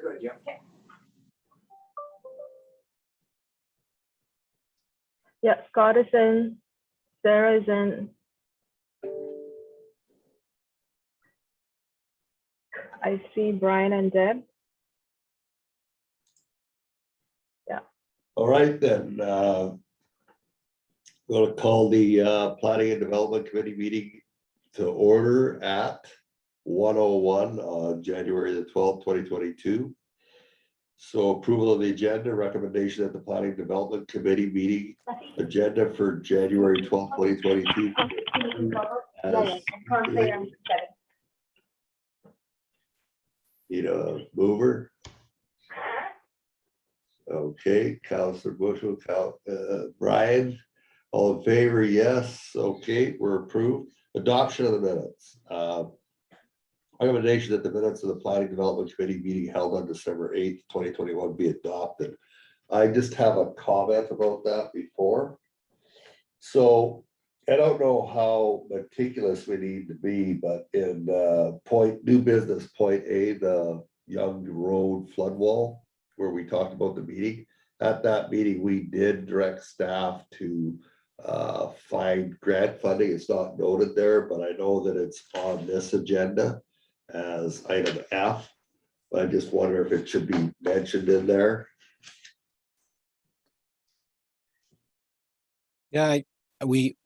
we're good, yeah. Yeah, Scott is in, Sarah is in. I see Brian and Deb. All right, then, going to call the Planning and Development Committee meeting to order at 1:01 on January the 12th, 2022. So approval of the agenda, recommendation at the Planning and Development Committee meeting agenda for January 12th, 2022. As need a mover. Okay, Councillor Bushel, Brian, all in favor, yes, okay, we're approved. Adoption of the minutes. Recommendation that the minutes of the Planning Development Committee meeting held on December 8th, 2021 be adopted. I just have a comment about that before. So I don't know how meticulous we need to be, but in new business point A, the Young Road flood wall, where we talked about the meeting. At that meeting, we did direct staff to find grant funding. It's not noted there, but I know that it's on this agenda as item F. I just wonder if it should be mentioned in there. Yeah, we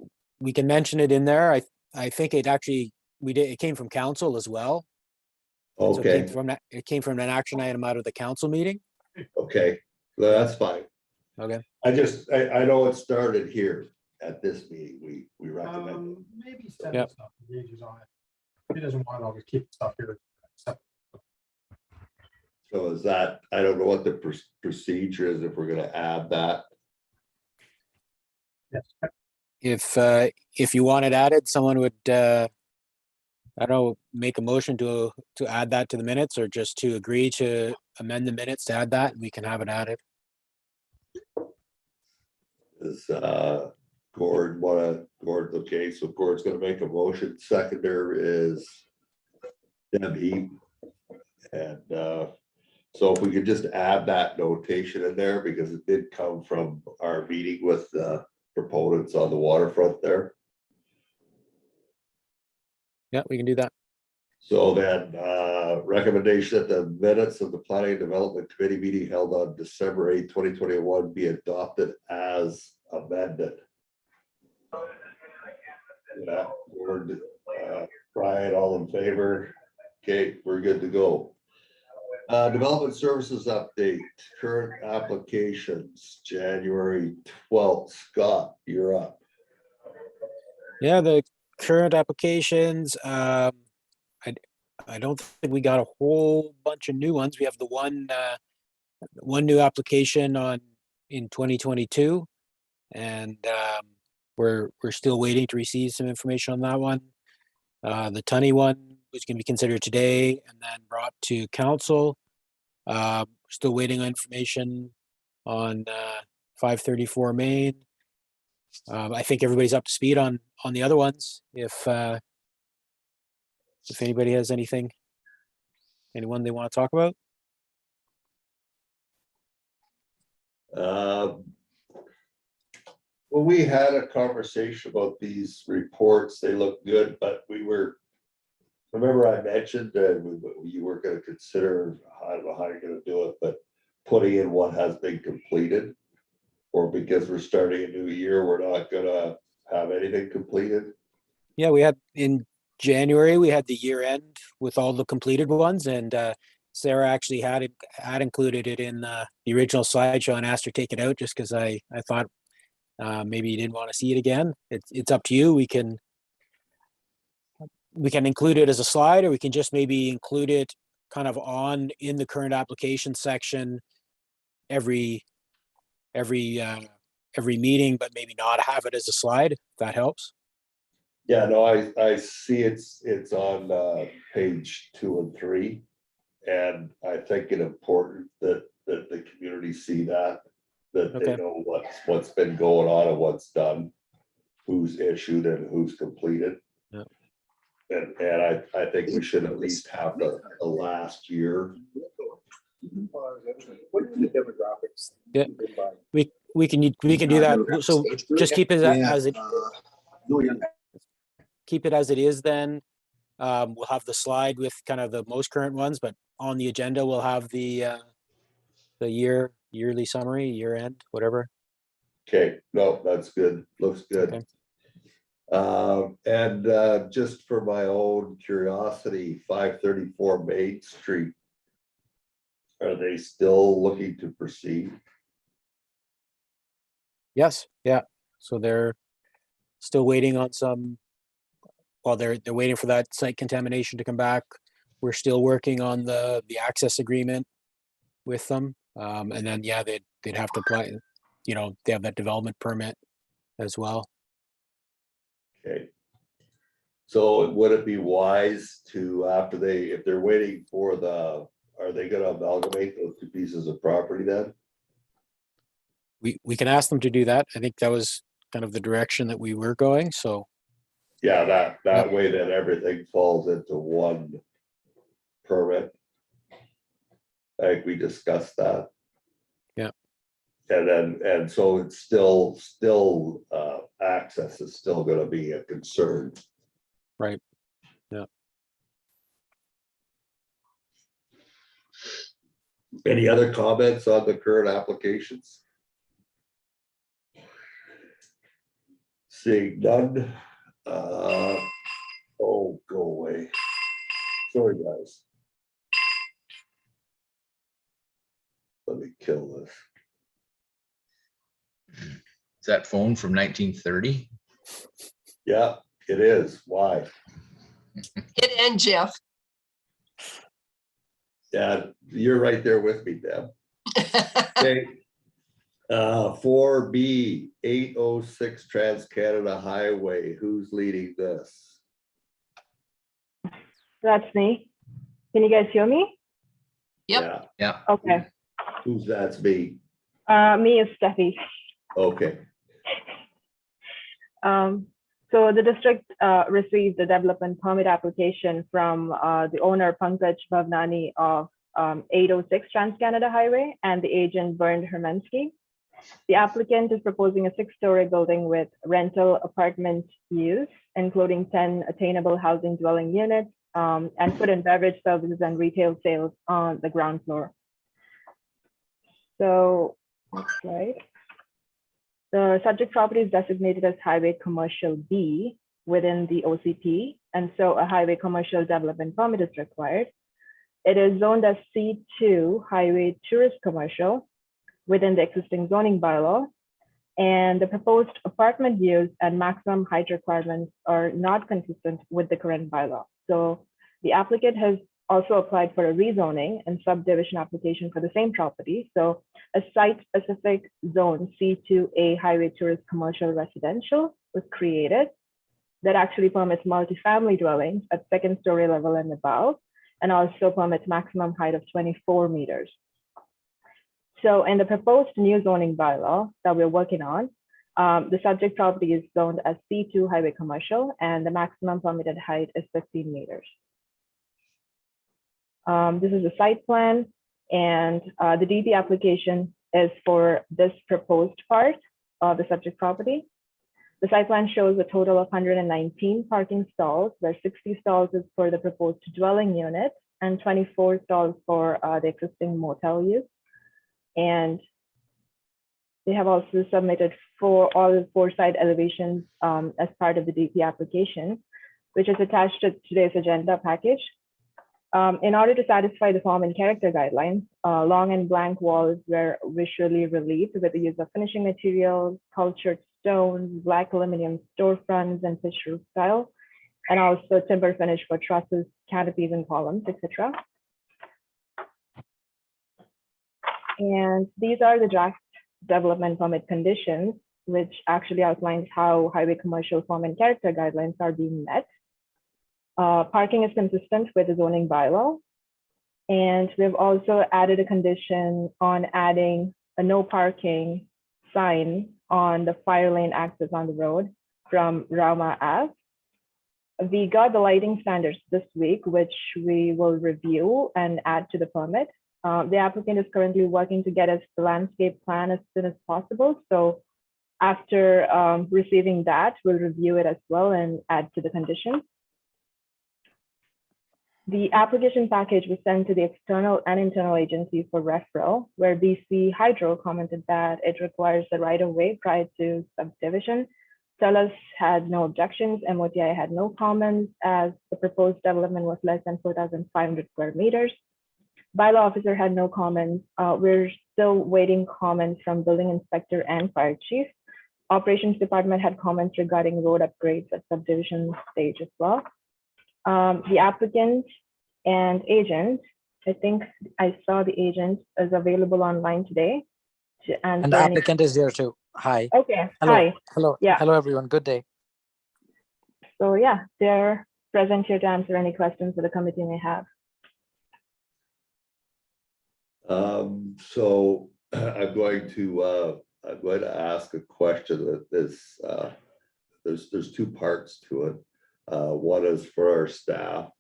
can mention it in there. I think it actually, it came from council as well. So Okay, it came from an action item out of the council meeting. okay, well, that's fine. Okay. I know it started here at this meeting. We recommend. Maybe send Yep. stuff, pages on it. He doesn't want to always keep stuff here. So is that, I don't know what the procedure is, if we're gonna add that. Yes. If you want it added, someone would, I don't know, make a motion to add that to the minutes, or just to agree to amend the minutes to add that, we can have it added. Is Gord's okay, so Gord's gonna make a motion. Seconder is Debbie. And so if we could just add that notation in there, because it did come from our meeting with the proponents on the waterfront there. Yeah, we can do that. So then recommendation that the minutes of the Planning and Development Committee meeting held on December 8th, 2021 be adopted as amended. Yeah, Gord, Brian, all in favor? Okay, we're good to go. Development services update, current applications, January 12th. Scott, you're up. Yeah, the current applications, I don't think we got a whole bunch of new ones. We have the one new application in 2022, and we're still waiting to receive some information on that one. The Tunney one was going to be considered today and then brought to council. Still waiting on information on 534 Main. I think everybody's up to speed on the other ones. If anybody has anyone they want to talk about. Well, we had a conversation about these reports. They look good, but remember I mentioned that you were going to consider, I don't know how you're going to do it, but putting in what has been completed, or because we're starting a new year, we're not going to have anything completed. Yeah, we had in January, we had the year end with all the completed ones, and Sarah actually had included it in the original slideshow and asked her to take it out just because I thought maybe you didn't want to see it again. It's up to you. We can include it as a slide, or we can just maybe include it kind of in the current application section every meeting, but maybe not have it as a slide, if that helps. Yeah, no, I see it's on page 2 and 3, and I think it's important that the community see that Okay. they know what's been going on and what's done, who's issued and who's completed. Yeah. And I think we should at least have the last year What are the demographics? Yeah. We can do that. So just keep it as it, keep it as it is then. We'll have the slide with kind of the most current ones, but on the agenda, we'll have the yearly summary, year end, whatever. Okay, no, that's good, looks good. Okay. And just for my own curiosity, 534 Main Street. Are they still looking to proceed? Yes, yeah. So they're still waiting on some, well, they're waiting for that site contamination to come back. We're still working on the access agreement with them. And then, yeah, they'd have to apply, you know, they have that development permit as well. Okay. So would it be wise to, after if they're waiting for are they gonna amalgamate those two pieces of property then? We can ask them to do that. I think that was kind of the direction that we were going, so. Yeah, that way then everything falls into one permit. I think we discussed that. Yeah. And so it's still access is still gonna be a concern. Right. Yeah. Any other comments on the current applications? Seeing none. Oh, go away. Sorry, guys. Let me kill this. Is that phone from 1930? Yeah, it is. Why? Hit end, Jeff. Yeah, you're right there with me, Deb. Okay. 4B 806 Transcanada Highway. Who's leading this? That's me. Can you guys hear me? Yep. Yeah. Yeah. Okay. Who's that's me? Me is Steffi. Okay. So the district received the development permit application from the owner Pankaj Bhavnani of 806 Transcanada Highway and the agent Bernd Hermansky. The applicant is proposing a 6-story building with rental apartment use, including 10 attainable housing dwelling units and food and beverage services and retail sales on the ground floor. So, next slide. The subject property is designated as Highway Commercial B within the OCP, and so a Highway Commercial Development Permit is required. It is zoned as C2 Highway Tourist Commercial within the existing zoning bylaw, and the proposed apartment use and maximum height requirements are not consistent with the current bylaw. So the applicant has also applied for a rezoning and subdivision application for the same property. So a site-specific zone C2A Highway Tourist Commercial Residential was created that actually permits multifamily dwellings at 2nd story level and above, and also permits maximum height of 24 meters. So in the proposed new zoning bylaw that we're working on, the subject property is zoned as C2 Highway Commercial, and the maximum permitted height is 15 meters. This is the site plan, and the DP application is for this proposed part of the subject property. The site plan shows a total of 119 parking stalls, where 60 stalls is for the proposed dwelling unit and 24 stalls for the existing motel use. And they have also submitted for all the 4 side elevations as part of the DP application, which is attached to today's agenda package. In order to satisfy the form and character guidelines, long and blank walls were visually relieved with the use of finishing materials, cultured stones, black aluminum storefronts, and pitch roof style, and also timber finish for trusses, canopies, and columns, etc. And these are the draft development permit conditions, which actually outlines how highway commercial form and character guidelines are being met. Parking is consistent with the zoning bylaw. And we've also added a condition on adding a no parking sign on the fire lane access on the road from Rauma Ave. We got the lighting standards this week, which we will review and add to the permit. The applicant is currently working to get us the landscape plan as soon as possible. So after receiving that, we'll review it as well and add to the conditions. The application package was sent to the external and internal agencies for referral, where BC Hydro commented that it requires the right-of-way prior to subdivision. TELUS had no objections, MOTI had no comments, as the proposed development was less than 4,500 square meters. Bylaw officer had no comments. We're still waiting comments from building inspector and fire chief. Operations department had comments regarding road upgrades at subdivision stage as well. The applicant and agent, I think I saw the agent is available online today to answer And the any- applicant is there too. Hi. Okay, Hello. hi. Hello. Yeah. Hello, everyone. Good day. So yeah, they're present here to answer any questions that the committee may have. So I'm going to ask a question that this, there's two parts to it. One is for our staff.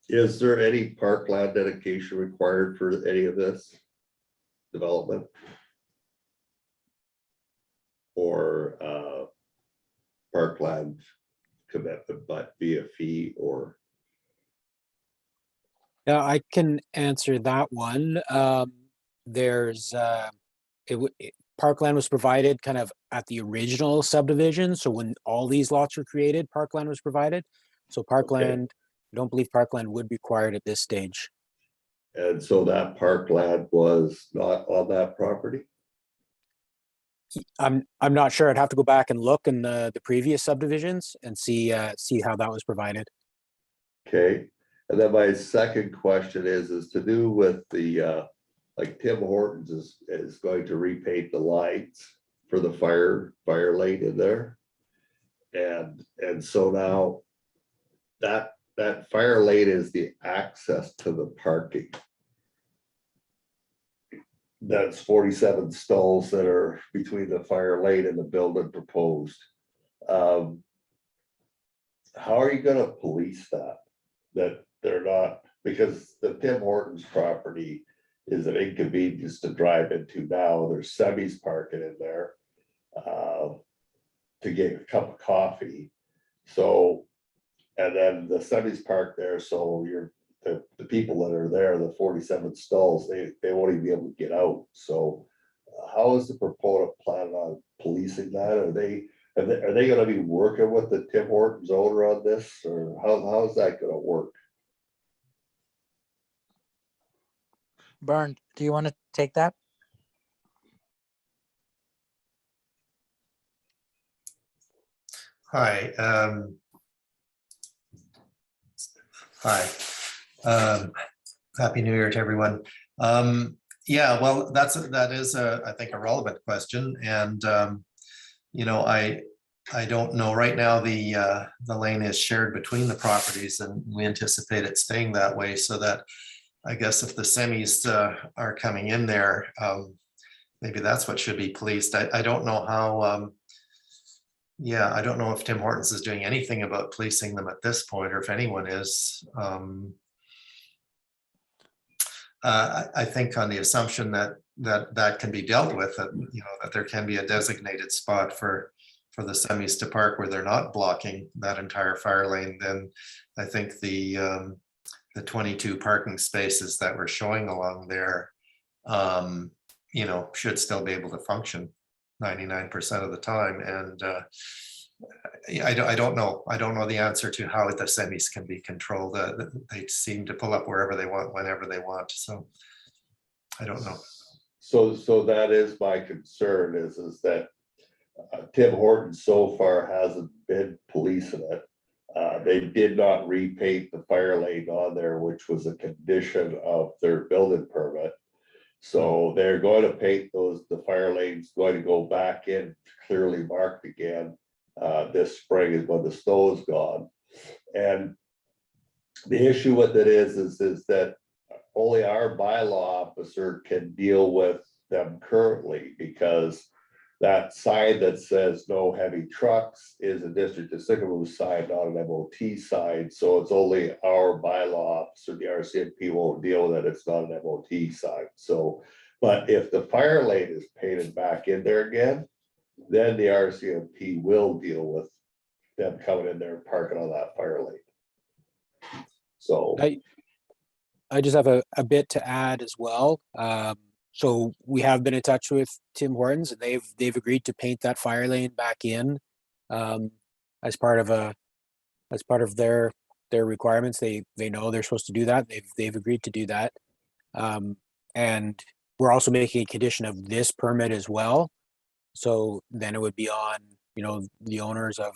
Is there any parkland dedication required for any of this development? Or parkland commitment, but via fee or? Yeah, I can answer that one. There's, parkland was provided kind of at the original subdivision. So when all these lots were created, parkland was provided. So parkland, I don't believe parkland would be required at this stage. And so that parkland was not on that property? I'm not sure. I'd have to go back and look in the previous subdivisions and see how that was provided. Okay, and then my second question is to do with the, like Tim Hortons is going to repaint the lights for the fire lane in there. And so now that fire lane is the access to the parking. That's 47 stalls that are between the fire lane and the building proposed. How are you gonna police that? That they're not, because the Tim Hortons property is an inconvenience to drive into now. There's semis parking in there to get a cup of coffee. So, and then the semis park there, so the people that are there, the 47 stalls, they won't even be able to get out. So how is the proponent planning on policing that? Are they gonna be working with the Tim Hortons owner on this, or how's that gonna work? Bernd, do you want to take that? Hi. Happy New Year to everyone. Yeah, well, that is I think a relevant question, and you know, I don't know right now. The lane is shared between the properties, and we anticipate it staying that way. So that I guess if the semis are coming in there, maybe that's what should be policed. I don't know how. Yeah, I don't know if Tim Hortons is doing anything about policing them at this point, or if anyone is. I think on the assumption that can be dealt with, you know, that there can be a designated spot for the semis to park where they're not blocking that entire fire lane, then I think the 22 parking spaces that we're showing along there, you know, should still be able to function 99% of the time. And I don't know the answer to how the semis can be controlled. They seem to pull up wherever they want, whenever they want. So I don't know. So that is my concern is that Tim Hortons so far hasn't been policing it. They did not repaint the fire lane on there, which was a condition of their building permit. So they're going to paint the fire lanes, going to go back in clearly marked again. This spring is when the snow is gone. And the issue with it is that only our bylaw officer can deal with them currently, because that sign that says no heavy trucks is a district of Sycamore sign, not an MOT sign, so it's only our bylaw, so the RCMP won't deal with it, it's not an MOT sign, so. But if the fire lane is painted back in there again, then the RCMP will deal with them coming in there and parking on that fire lane. So, I just have a bit to add as well. So we have been in touch with Tim Hortons, and they've agreed to paint that fire lane back in as part of their requirements. They know they're supposed to do that. They've agreed to do that. And we're also making a condition of this permit as well. So then it would be on, the owners of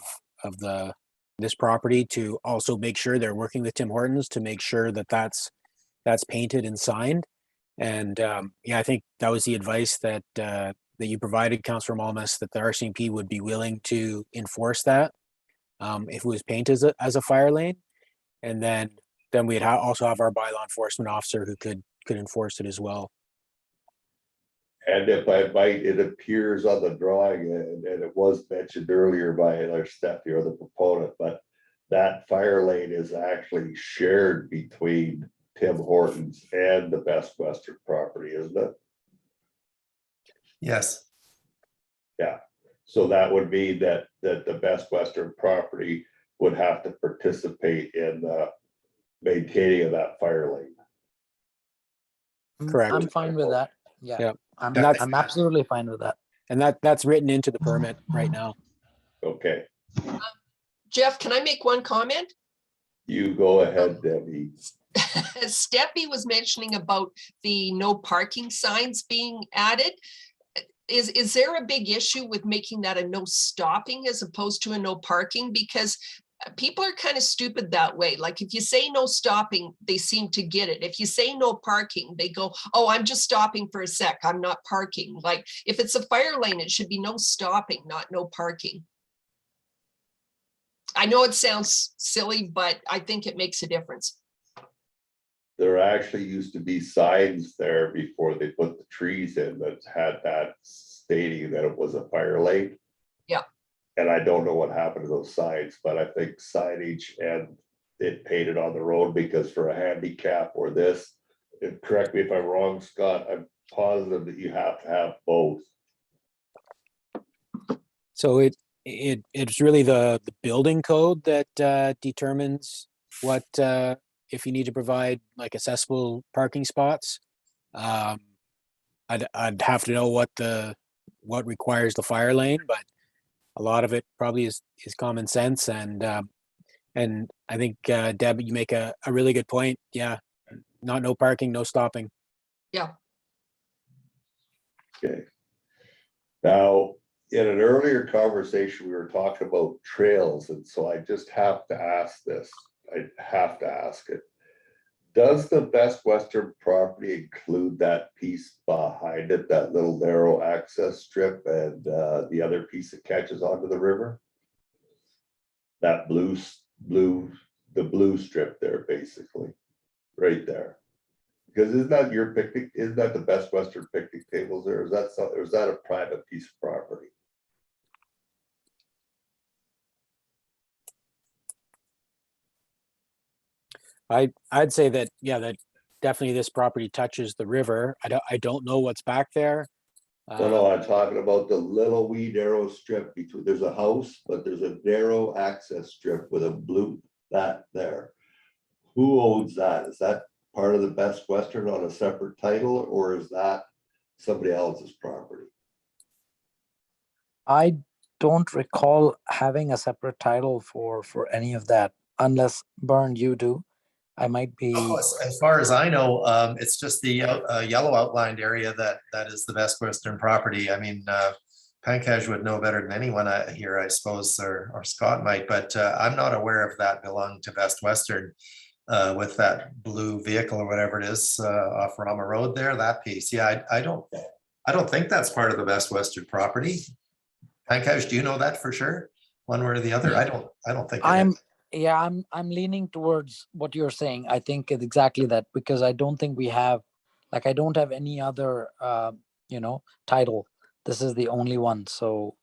this property to also make sure they're working with Tim Hortons to make sure that that's painted and signed. And I think that was the advice that you provided, Councillor Malmus, that the RCMP would be willing to enforce that if it was painted as a fire lane. And then we'd also have our bylaw enforcement officer who could enforce it as well. and if I might, it appears on the drawing, and it was mentioned earlier by either Stephanie or the proponent, but that fire lane is actually shared between Tim Hortons and the Best Western property, isn't it? Yes, So that would mean that the Best Western property would have to participate in maintaining of that fire lane. Correct. I'm fine with that. Yeah. Yeah. I'm, And that's- I'm absolutely fine with that. And that's written into the permit right now. Okay, Jeff, can I make one comment? you go ahead, Debbie. Steppy was mentioning about the no parking signs being added. Is there a big issue with making that a no stopping as opposed to a no parking? Because people are kind of stupid that way. Like if you say no stopping, they seem to get it. If you say no parking, they go, oh, I'm just stopping for a sec. I'm not parking. Like if it's a fire lane, it should be no stopping, not no parking. I know it sounds silly, but I think it makes a difference. There actually used to be signs there before they put the trees in that had that stating that it was a fire lane. Yeah. And I don't know what happened to those signs, but I think signage and it painted on the road, because for a handicap or this, and correct me if I'm wrong, Scott, I'm positive that you have to have both. So it's really the building code that determines what if you need to provide like accessible parking spots. I'd have to know what requires the fire lane, but a lot of it probably is common sense. And I think Deb, you make a really good point. Yeah, no parking, no stopping. Yeah. Okay. Now, in an earlier conversation, we were talking about trails, and so I just have to ask this. I have to ask it. Does the Best Western property include that piece behind it, that little narrow access strip, and the other piece that catches onto the river? That blue strip there, basically, right there. Because isn't that your picnic? Isn't that the Best Western picnic tables there? Is that a private piece of property? I'd say that, yeah, that definitely this property touches the river. I don't know what's back there. No, I'm talking about the little wee narrow strip between, there's a house, but there's a narrow access strip with a blue, that there. Who owns that? Is that part of the Best Western on a separate title, or is that somebody else's property? I don't recall having a separate title for any of that, unless Bern, you do. I might be. Oh, as far as I know, it's just the yellow outlined area that is the Best Western property. I mean, Pankaj would know better than anyone here, I suppose, or Scott might, but I'm not aware of that belonging to Best Western with that blue vehicle or whatever it is off Rama Road there, that piece. Yeah, I don't think that's part of the Best Western property. Pankaj, do you know that for sure? One way or the other? I don't think it is. Yeah, I'm leaning towards what you're saying. I think it's exactly that, because I don't think we have, like, I don't have any other, title this is the only one. So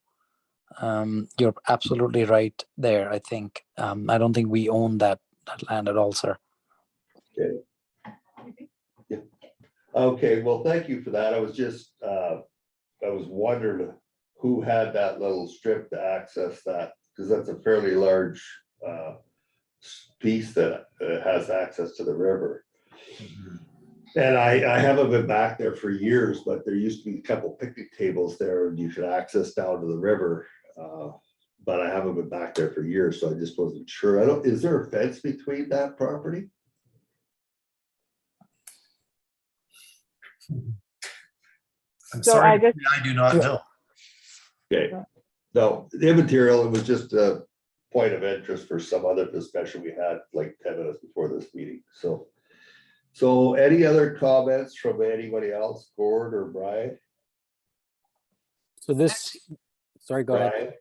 you're absolutely right there. I think I don't think we own that land at all, sir. Okay. Yeah. Okay, well, thank you for that. I was just, I was wondering who had that little strip to access that, because that's a fairly large piece that has access to the river. And I haven't been back there for years, but there used to be a couple picnic tables there and you could access down to the river. But I haven't been back there for years, so I just wasn't sure. Is there a fence between that property? I'm So sorry, I guess- I do not know. Okay, no, the immaterial, it was just a point of interest for some other discussion we had like 10 minutes before this meeting, so. So any other comments from anybody else, Gord or Brian? So this, sorry, go ahead. Brian?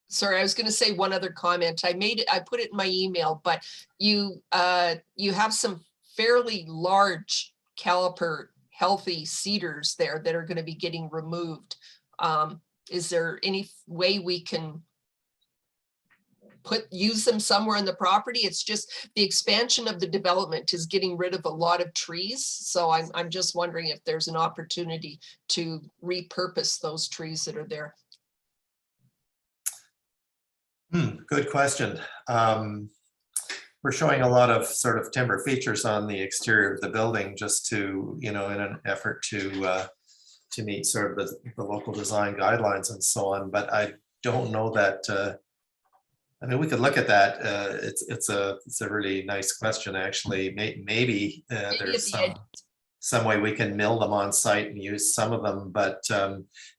Sorry, I was gonna say one other comment. I put it in my email, but you have some fairly large caliper healthy cedars there that are gonna be getting removed. Is there any way we can use them somewhere on the property? It's just the expansion of the development is getting rid of a lot of trees. So I'm just wondering if there's an opportunity to repurpose those trees that are there. Good question. We're showing a lot of sort of timber features on the exterior of the building just to, in an effort to meet sort of the local design guidelines and so on. But I don't know that, I mean, we could look at that. It's a really nice question, actually. Maybe there's some way we can mill them on site and use some of them, but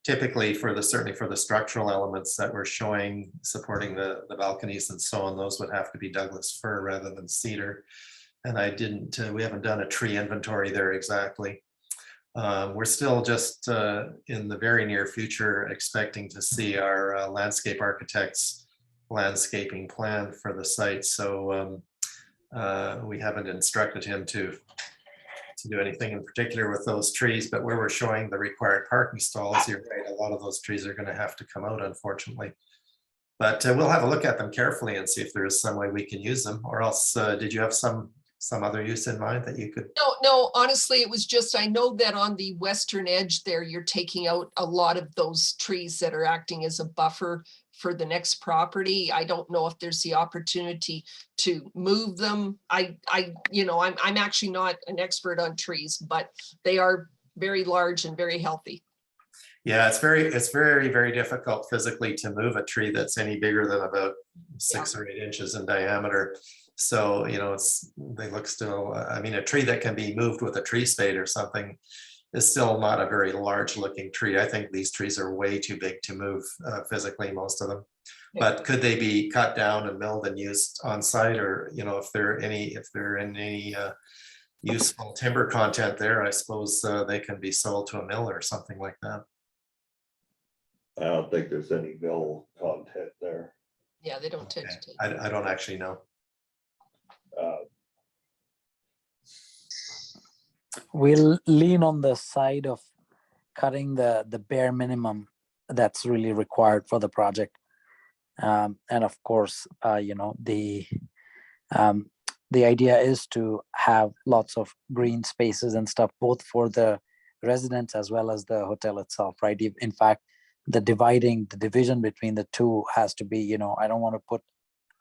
typically certainly for the structural elements that we're showing, supporting the balconies and so on, those would have to be Douglas fir rather than cedar. And we haven't done a tree inventory there exactly. We're still just in the very near future expecting to see our landscape architect's landscaping plan for the site. So we haven't instructed him to do anything in particular with those trees, but where we're showing the required parking stalls, you're right, a lot of those trees are going to have to come out, unfortunately. But we'll have a look at them carefully and see if there is some way we can use them, or else did you have some other use in mind that you could? No, honestly, it was just, I know that on the western edge there, you're taking out a lot of those trees that are acting as a buffer for the next property. I don't know if there's the opportunity to move them. I'm actually not an expert on trees, but they are very large and very healthy. Yeah, it's very, very difficult physically to move a tree that's any bigger than about 6 or 8 inches in diameter. So, they look still, I mean, a tree that can be moved with a tree spade or something is still not a very large looking tree. I think these trees are way too big to move physically, most of them. But could they be cut down and milled and used on site, or, if they're in any useful timber content there, I suppose they can be sold to a mill or something like that. I don't think there's any mill content there. Yeah, they don't tend to. I don't actually know. We'll lean on the side of cutting the bare minimum that's really required for the project. And of course, the idea is to have lots of green spaces and stuff, both for the residents as well as the hotel itself, right? In fact, the division between the two has to be, I don't want to put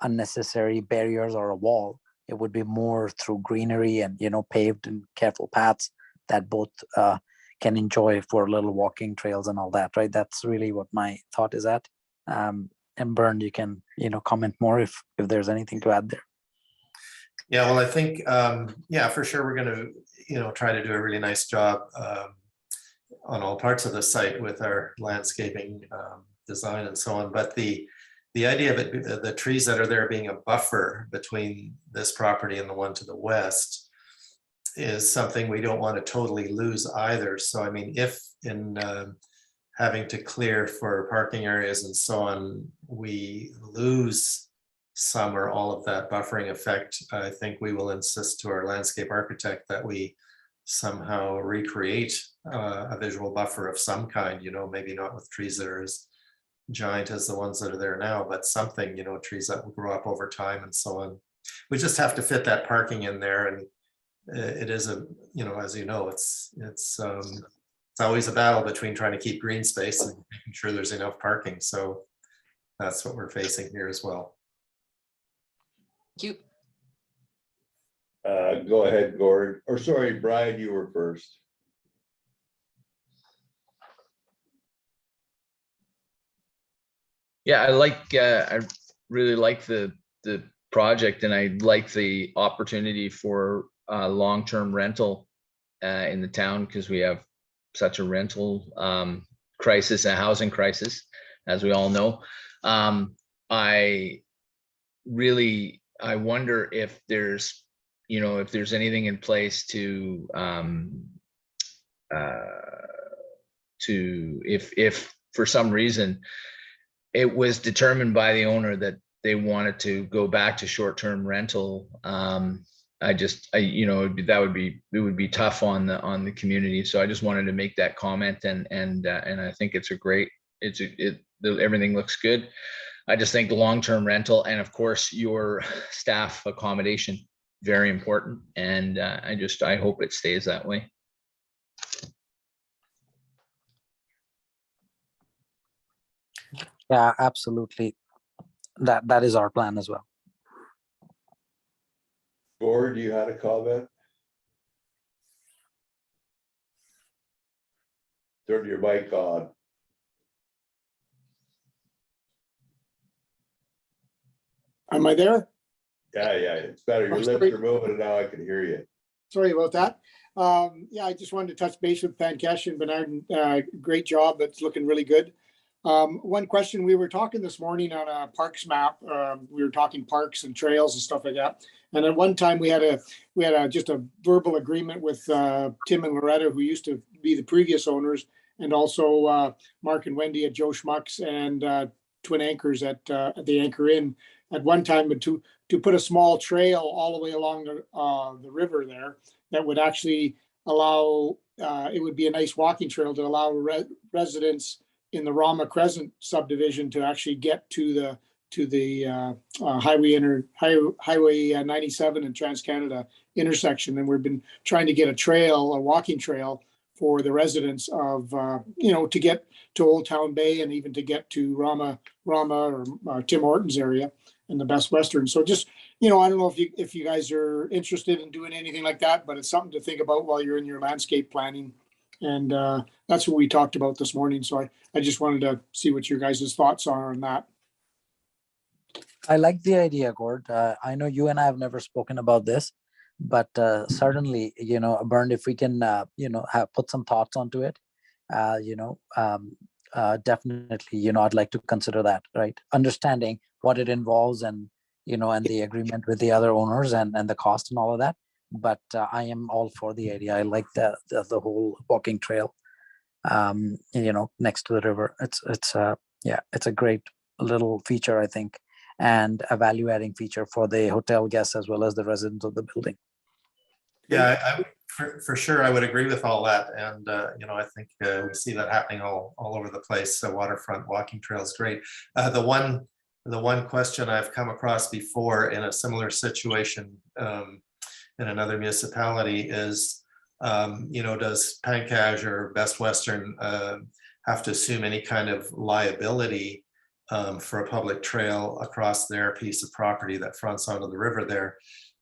unnecessary barriers or a wall. It would be more through greenery and, paved and careful paths that both can enjoy for little walking trails and all that, right? That's really what my thought is at. And Bern, you can, comment more if there's anything to add there. Yeah, well, I think, for sure, we're going to, try to do a really nice job on all parts of the site with our landscaping design and so on. But the idea of it, the trees that are there being a buffer between this property and the one to the west, is something we don't want to totally lose either. So, I mean, if in having to clear for parking areas and so on, we lose some or all of that buffering effect, I think we will insist to our landscape architect that we somehow recreate a visual buffer of some kind, you know, maybe not with trees that are as giant as the ones that are there now, but something, you know, trees that will grow up over time and so on. We just have to fit that parking in there, and it is a, you know, as you know, it's always a battle between trying to keep green space and making sure there's enough parking. So that's what we're facing here as well. Thank you. Go ahead, Gord, or sorry, Brian, you were first. Yeah, I really like the project, and I like the opportunity for long-term rental in the town, because we have such a rental crisis, a housing crisis, as we all know. I wonder if there's, you know, if there's anything in place to if for some reason it was determined by the owner that they wanted to go back to short-term rental, you know, it would be tough on the community. So I just wanted to make that comment, and I think it's a great, everything looks good. I just think the long-term rental, and of course your staff accommodation, very important, and I hope it stays that way. Yeah, absolutely. That is our plan as well. Gord, you had a comment? Turn your mic on. Am I there? Yeah, it's better. Your Oh, lips sorry. are moving and now I can hear you. Sorry about that. Yeah, I just wanted to touch base with Pankesh and Bernard. Great job. That's looking really good. One question, we were talking this morning on a parks map. We were talking parks and trails and stuff like that. And at one time we had just a verbal agreement with Tim and Loretta, who used to be the previous owners, and also Mark and Wendy at Joe Schmuck's and Twin Anchors at the Anchor Inn at one time, but to put a small trail all the way along the river there that would actually allow, it would be a nice walking trail to allow residents in the Rama Crescent subdivision to actually get to the highway 97 and Transcanada intersection. And we've been trying to get a walking trail for the residents of, to get to Old Town Bay and even to get to Rama or Tim Hortons area in the Best Western. So just, I don't know if you guys are interested in doing anything like that, but it's something to think about while you're in your landscape planning. And that's what we talked about this morning. So I just wanted to see what your guys' thoughts are on that. I like the idea, Gord. I know you and I have never spoken about this, but certainly, Bernd, if we can, put some thoughts onto it, definitely, I'd like to consider that, right? Understanding what it involves and, and the agreement with the other owners and the cost and all of that. But I am all for the idea. I like the whole walking trail, next to the river. It's a great little feature, I think, and a value-adding feature for the hotel guests as well as the residents of the building. Yeah, for sure, I would agree with all that. And, I think we see that happening all over the place. The waterfront walking trail is great. The one question I've come across before in a similar situation in another municipality is, does Pankaj or Best Western have to assume any kind of liability for a public trail across their piece of property that fronts onto the river there?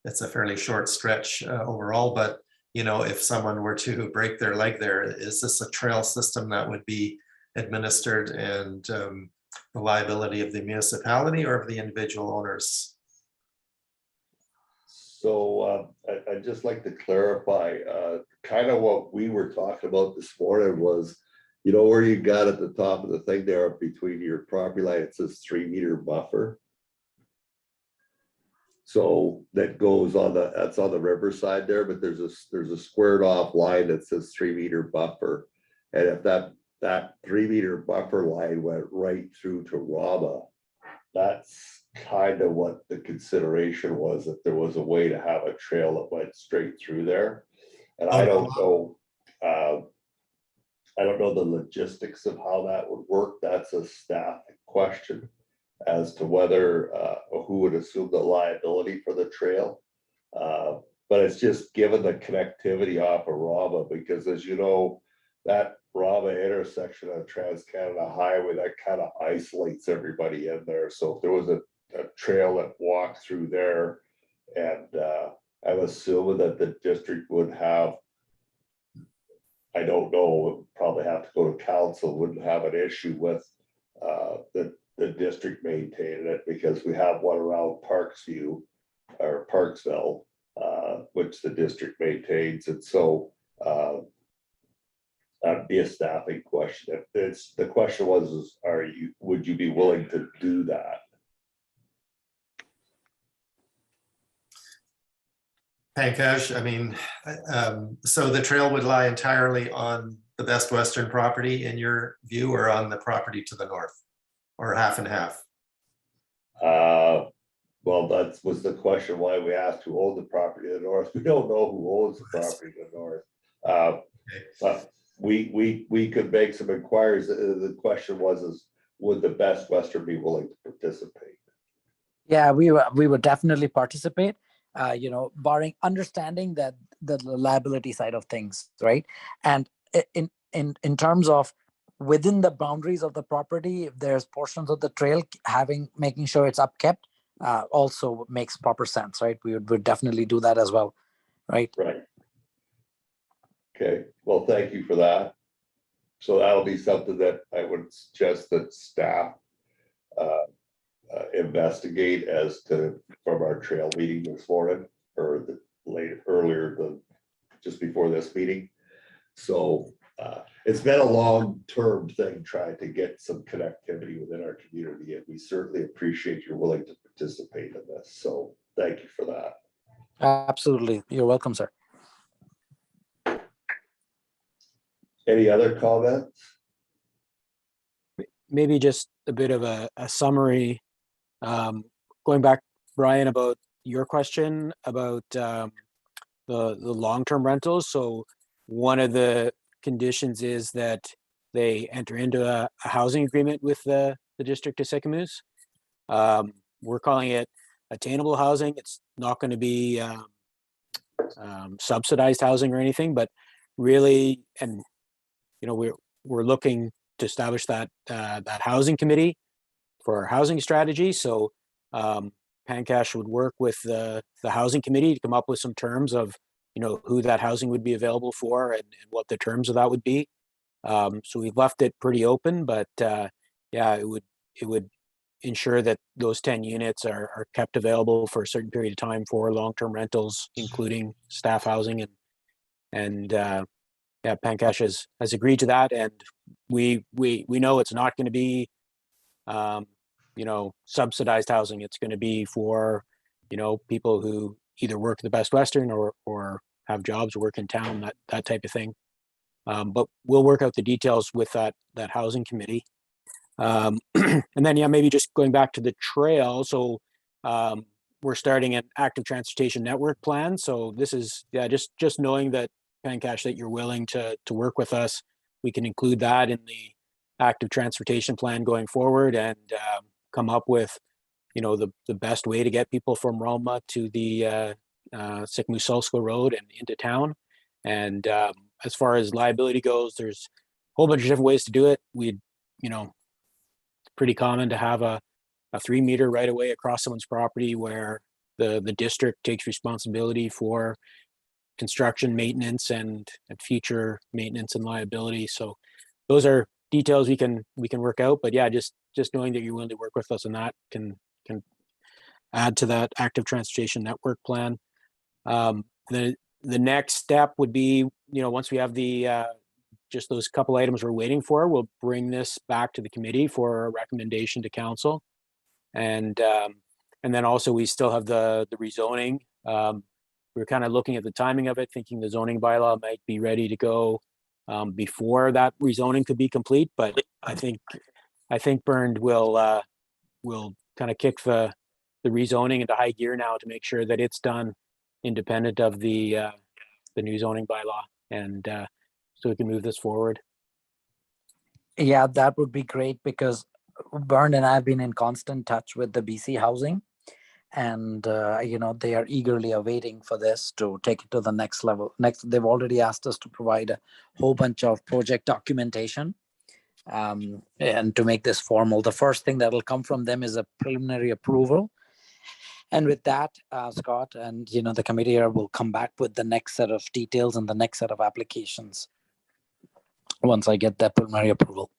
It's a fairly short stretch overall, but if someone were to break their leg there, is this a trail system that would be administered and the liability of the municipality or of the individual owners? So I'd just like to clarify, kind of what we were talking about this morning was, where you got at the top of the thing there between your property line, it says 3-meter buffer. So that goes that's on the riverside there, but there's a squared off line that says 3-meter buffer. And if that 3-meter buffer line went right through to Rama, that's kind of what the consideration was, if there was a way to have a trail that went straight through there. And I don't know, I don't know the logistics of how that would work. That's a staff question as to whether, or who would assume the liability for the trail. But it's just given the connectivity off of Rama, because as you know, that Rama intersection on Transcanada Highway, that kind of isolates everybody in there. So if there was a trail that walked through there, and I'm assuming that the district would have, I don't know, would probably have to go to council, wouldn't have an issue with the district maintaining it, because we have one around Parksview or Parksville, which the district maintains. And so that'd be a staffing question. If it's, the question was, is, would you be willing to do that? Pankaj, I mean, so the trail would lie entirely on the Best Western property in your view, or on the property to the north, or half and half? Well, that was the question why we asked who owned the property to the north. We don't know who owns the property to the north. But we could make some inquiries. The question was, is would the Best Western be willing to participate? Yeah, we would definitely participate, you know, barring understanding that the liability side of things, right? And in terms of within the boundaries of the property, if there's portions of the trail making sure it's upkept, also makes proper sense, right? We would definitely do that as well, right? Right. Okay, well, thank you for that. So that'll be something that I would suggest that staff investigate as to, from our trail meeting this morning, or just before this meeting. So it's been a long-term thing trying to get some connectivity within our community, and we certainly appreciate you're willing to participate in this. So thank you for that. Absolutely. You're welcome, sir. Any other comments? Maybe just a bit of a summary. Going back, Brian, about your question about the long-term rentals. So one of the conditions is that they enter into a housing agreement with the district of Sicamous. We're calling it attainable housing. It's not going to be subsidized housing or anything, but really, and you know, we're looking to establish that that housing committee for our housing strategy. So Pankaj would work with the housing committee to come up with some terms of, you know, who that housing would be available for, and what the terms of that would be. So we've left it pretty open, but yeah, it would ensure that those 10 units are kept available for a certain period of time for long-term rentals, including staff housing, and yeah, Pankaj has agreed to that, and we know it's not going to be you know, subsidized housing. It's going to be for, you know, people who either work at the Best Western or have jobs, work in town, that type of thing. But we'll work out the details with that housing committee. And then, yeah, maybe just going back to the trail. So we're starting an active transportation network plan. So this is, yeah, just knowing that, Pankaj, that you're willing to work with us, we can include that in the active transportation plan going forward, and come up with, you know, the best way to get people from Roma to the Sicamous-Sulsco Road and into town. And as far as liability goes, there's a whole bunch of different ways to do it. You know, it's pretty common to have a 3-meter right away across someone's property where the district takes responsibility for construction, maintenance, and future maintenance and liability. So those are details we can work out. But yeah, just knowing that you're willing to work with us on that can add to that active transportation network plan. The next step would be, you know, once we have the just those couple items we're waiting for, we'll bring this back to the committee for a recommendation to council. And then also we still have the rezoning. We're kind of looking at the timing of it, thinking the zoning bylaw might be ready to go before that rezoning could be complete. But I think Bernd will kind of kick the rezoning into high gear now to make sure that it's done independent of the the new zoning bylaw, and so we can move this forward. Yeah, that would be great, because Bern and I have been in constant touch with the BC Housing, and they are eagerly awaiting for this to take it to the next level. They've already asked us to provide a whole bunch of project documentation, and to make this formal. The first thing that will come from them is a preliminary approval. And with that, Scott and the committee here will come back with the next set of details and the next set of applications once I get that preliminary approval.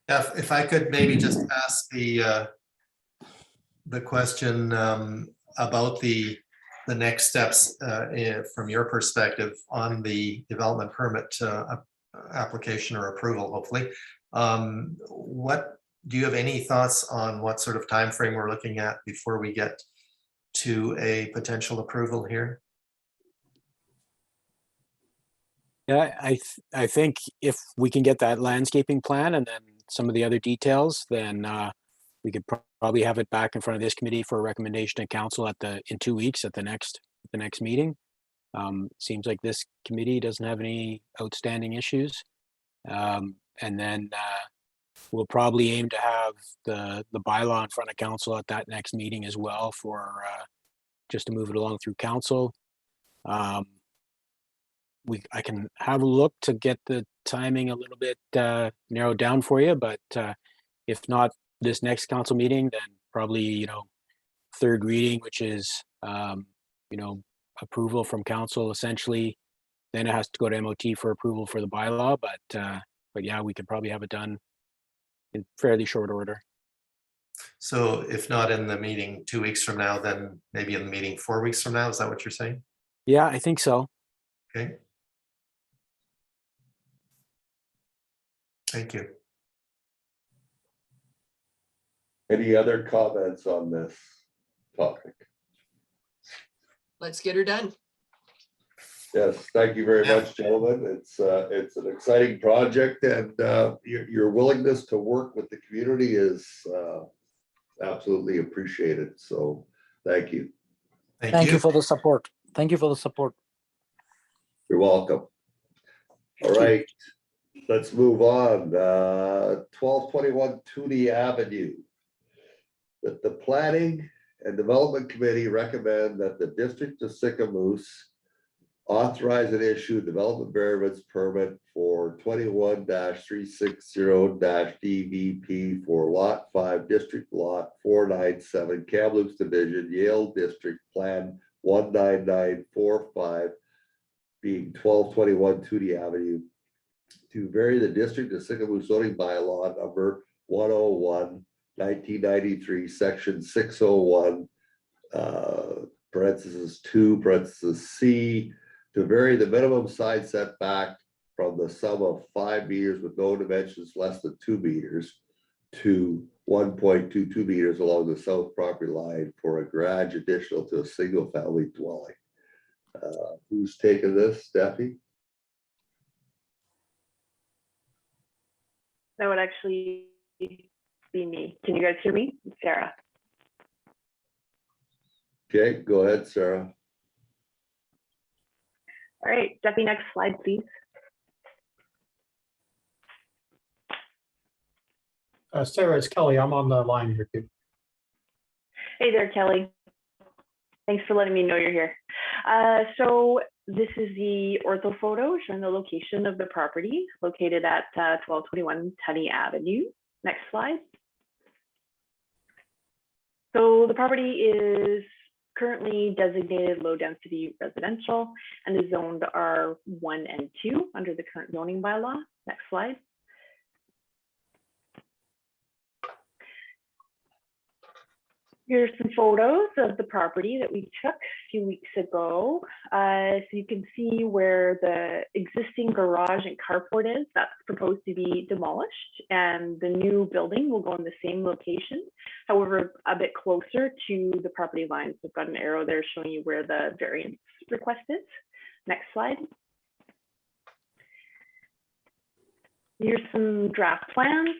Yeah, if I could maybe just ask the question about the next steps from your perspective on the development permit application or approval, hopefully. Do you have any thoughts on what sort of time frame we're looking at before we get to a potential approval here? Yeah, I think if we can get that landscaping plan and then some of the other details, then we could probably have it back in front of this committee for a recommendation to council in 2 weeks at the next meeting. Seems like this committee doesn't have any outstanding issues, and then we'll probably aim to have the bylaw in front of council at that next meeting as well, for just to move it along through council. I can have a look to get the timing a little bit narrowed down for you, but if not this next council meeting, then probably third reading, which is approval from council essentially. Then it has to go to MOT for approval for the bylaw, but yeah, we could probably have it done in fairly short order. So if not in the meeting 2 weeks from now, then maybe in the meeting 4 weeks from now, is that what you're saying? Yeah, I think so. Okay. Thank you. Any other comments on this topic? Let's get her done. Yes, thank you very much, gentlemen. It's an exciting project, and your willingness to work with the community is absolutely appreciated. So thank you. Thank you for the support. Thank you for the support. You're welcome. All right, let's move on. 1221 Toonie Avenue. That the Planning and Development Committee recommend that the District of Sicamous authorize and issue development variance permit for 21-360-DVP for Lot 5, District Lot 497, Kamloops Division, Yale District, Plan 19945, being 1221 Toonie Avenue, to vary the District of Sicamous zoning bylaw number 101, 1993, section 601, parentheses 2, parentheses C, to vary the minimum side setback from the sum of 5 meters with no dimensions less than 2 meters to 1.22 meters along the south property line for a garage additional to a single family dwelling. Who's taking this, Steffi? That would actually be me. Can you guys hear me? It's Sarah. Okay, go ahead, Sarah. All right, Steffi, next slide, please. Sarah, it's Kelly. I'm on the line here too. Hey there, Kelly. Thanks for letting me know you're here. So this is the Ortho Photo showing the location of the property located at 1221 Toonie Avenue. Next slide. So the property is currently designated low density residential and is zoned R1 and 2 under the current zoning bylaw. Next slide. Here's some photos of the property that we took a few weeks ago. So you can see where the existing garage and carport is. That's proposed to be demolished, and the new building will go in the same location, however, a bit closer to the property lines. We've got an arrow there showing you where the variance request is. Next slide. Here's some draft plans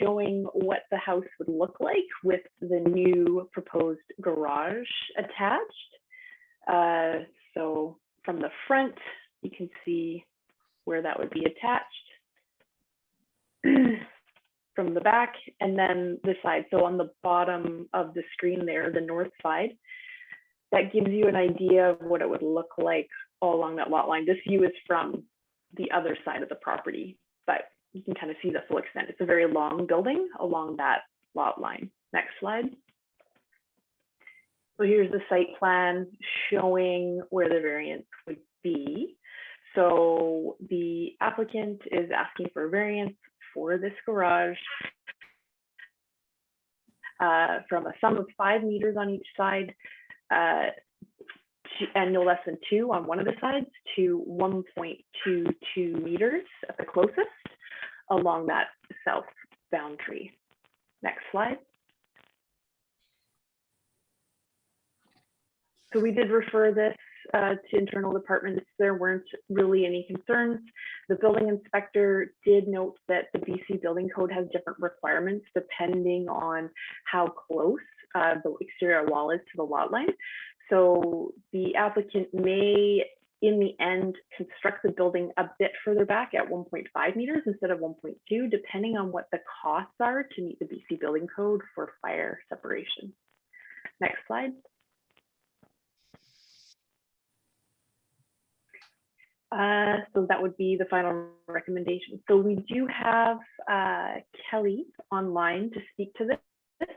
showing what the house would look like with the new proposed garage attached. From the front, you can see where that would be attached. From the back, and then the side. So on the bottom of the screen there, the north side, that gives you an idea of what it would look like all along that lot line. This view is from the other side of the property, but you can kind of see the full extent. It's a very long building along that lot line. Next slide. So here's the site plan showing where the variance would be. So the applicant is asking for a variance for this garage from a sum of 5 meters on each side and no less than 2 on one of the sides to 1.22 meters at the closest along that south boundary. Next slide. So we did refer this to internal departments. There weren't really any concerns. The building inspector did note that the BC building code has different requirements depending on how close the exterior wall is to the lot line. So the applicant may, in the end, construct the building a bit further back at 1.5 meters instead of 1.2, depending on what the costs are to meet the BC building code for fire separation. Next slide. So that would be the final recommendation. So we do have Kelly online to speak to this.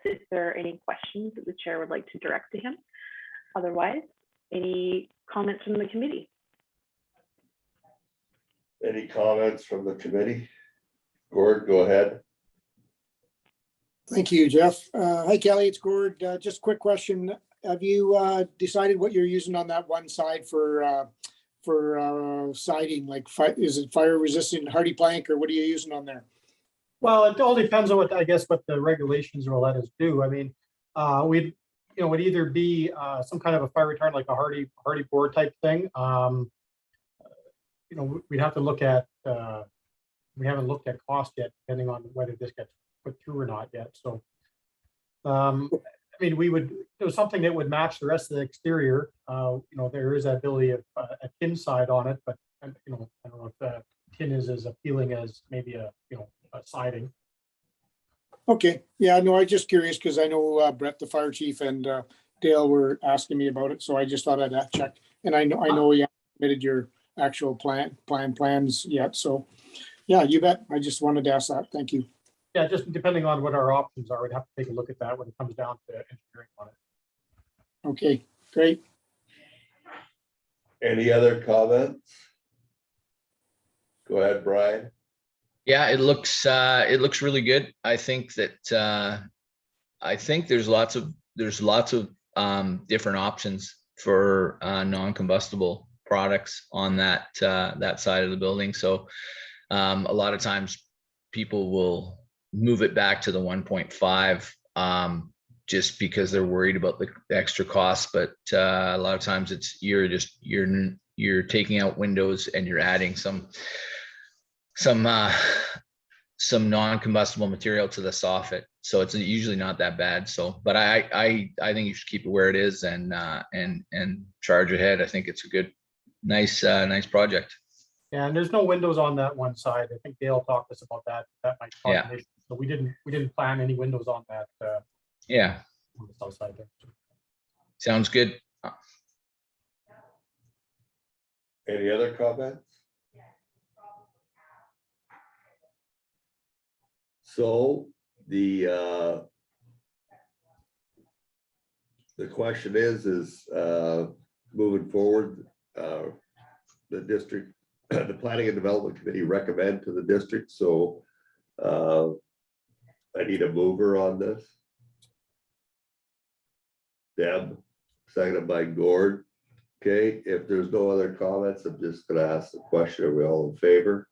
If there are any questions that the chair would like to direct to him. Otherwise, any comments from the committee? Any comments from the committee? Gord, go ahead. Thank you, Jeff. Hi, Kelly, it's Gord. Just a quick question. Have you decided what you're using on that one side for siding? Like, is it fire resistant hardy plank, or what are you using on there? Well, it all depends on what, I guess, what the regulations will let us do. I mean, would either be some kind of a fire retardant, like a hardy board type thing. We'd have to look at, we haven't looked at cost yet, depending on whether this gets put through or not yet. So, I mean, we would do something that would match the rest of the exterior. There is that ability of a tin side on it, but I don't know if tin is as appealing as maybe a siding. Okay, yeah, no, I'm just curious because I know Brett, the fire chief, and Dale were asking me about it, so I just thought I'd check. And I know you haven't submitted your actual plans yet, so yeah, you bet. I just wanted to ask that. Thank you. Yeah, just depending on what our options are, we'd have to take a look at that when it comes down to engineering on it. Okay, great. Any other comments? Go ahead, Brian. Yeah, it looks really good. I think that there's lots of different options for non-combustible products on that side of the building. So a lot of times people will move it back to the 1.5 just because they're worried about the extra costs. But a lot of times it's you're taking out windows and you're adding some non-combustible material to the soffit, so it's usually not that bad. So, but I think you should keep it where it is and charge ahead. I think it's a good, nice project. Yeah, and there's no windows on that one side. I think Dale talked to us about that. That might cause an issue. So we didn't plan any windows on that. Yeah, on the south side there. sounds good. Any other comments? So the question is moving forward, the district, the Planning and Development Committee recommend to the district. So I need a mover on this. Deb, seconded by Gord. Okay, if there's no other comments, I'm just gonna ask the question. Are we all in favor?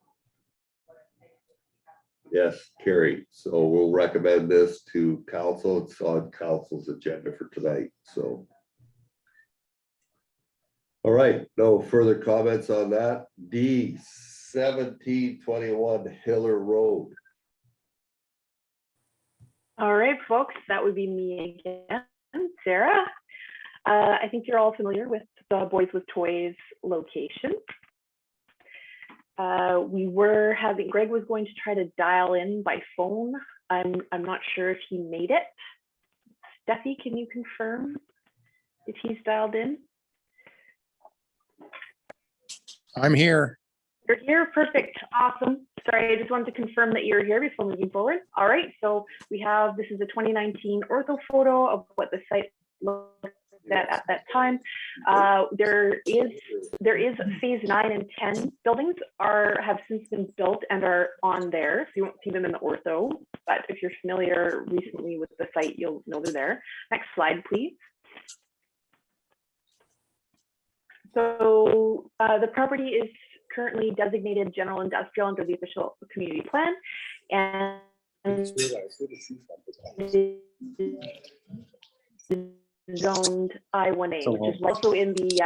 Yes, carried. So we'll recommend this to council. It's on council's agenda for tonight, so. All right, no further comments on that. D 1721 Hiller Road. All right, folks, that would be me again, Sarah. I think you're all familiar with the Boys with Toys location. Greg was going to try to dial in by phone. I'm not sure if he made it. Steffi, can you confirm if he's dialed in? I'm here. You're here, perfect, awesome. Sorry, I just wanted to confirm that you're here before moving forward. All right, so this is a 2019 ortho photo of what the site looked at that time. There is phase 9 and 10 buildings have since been built and are on there. So you won't see them in the ortho, but if you're familiar recently with the site, you'll know they're there. Next slide, please. So the property is currently designated general industrial under the official community plan, and zoned I-1A, which is also in the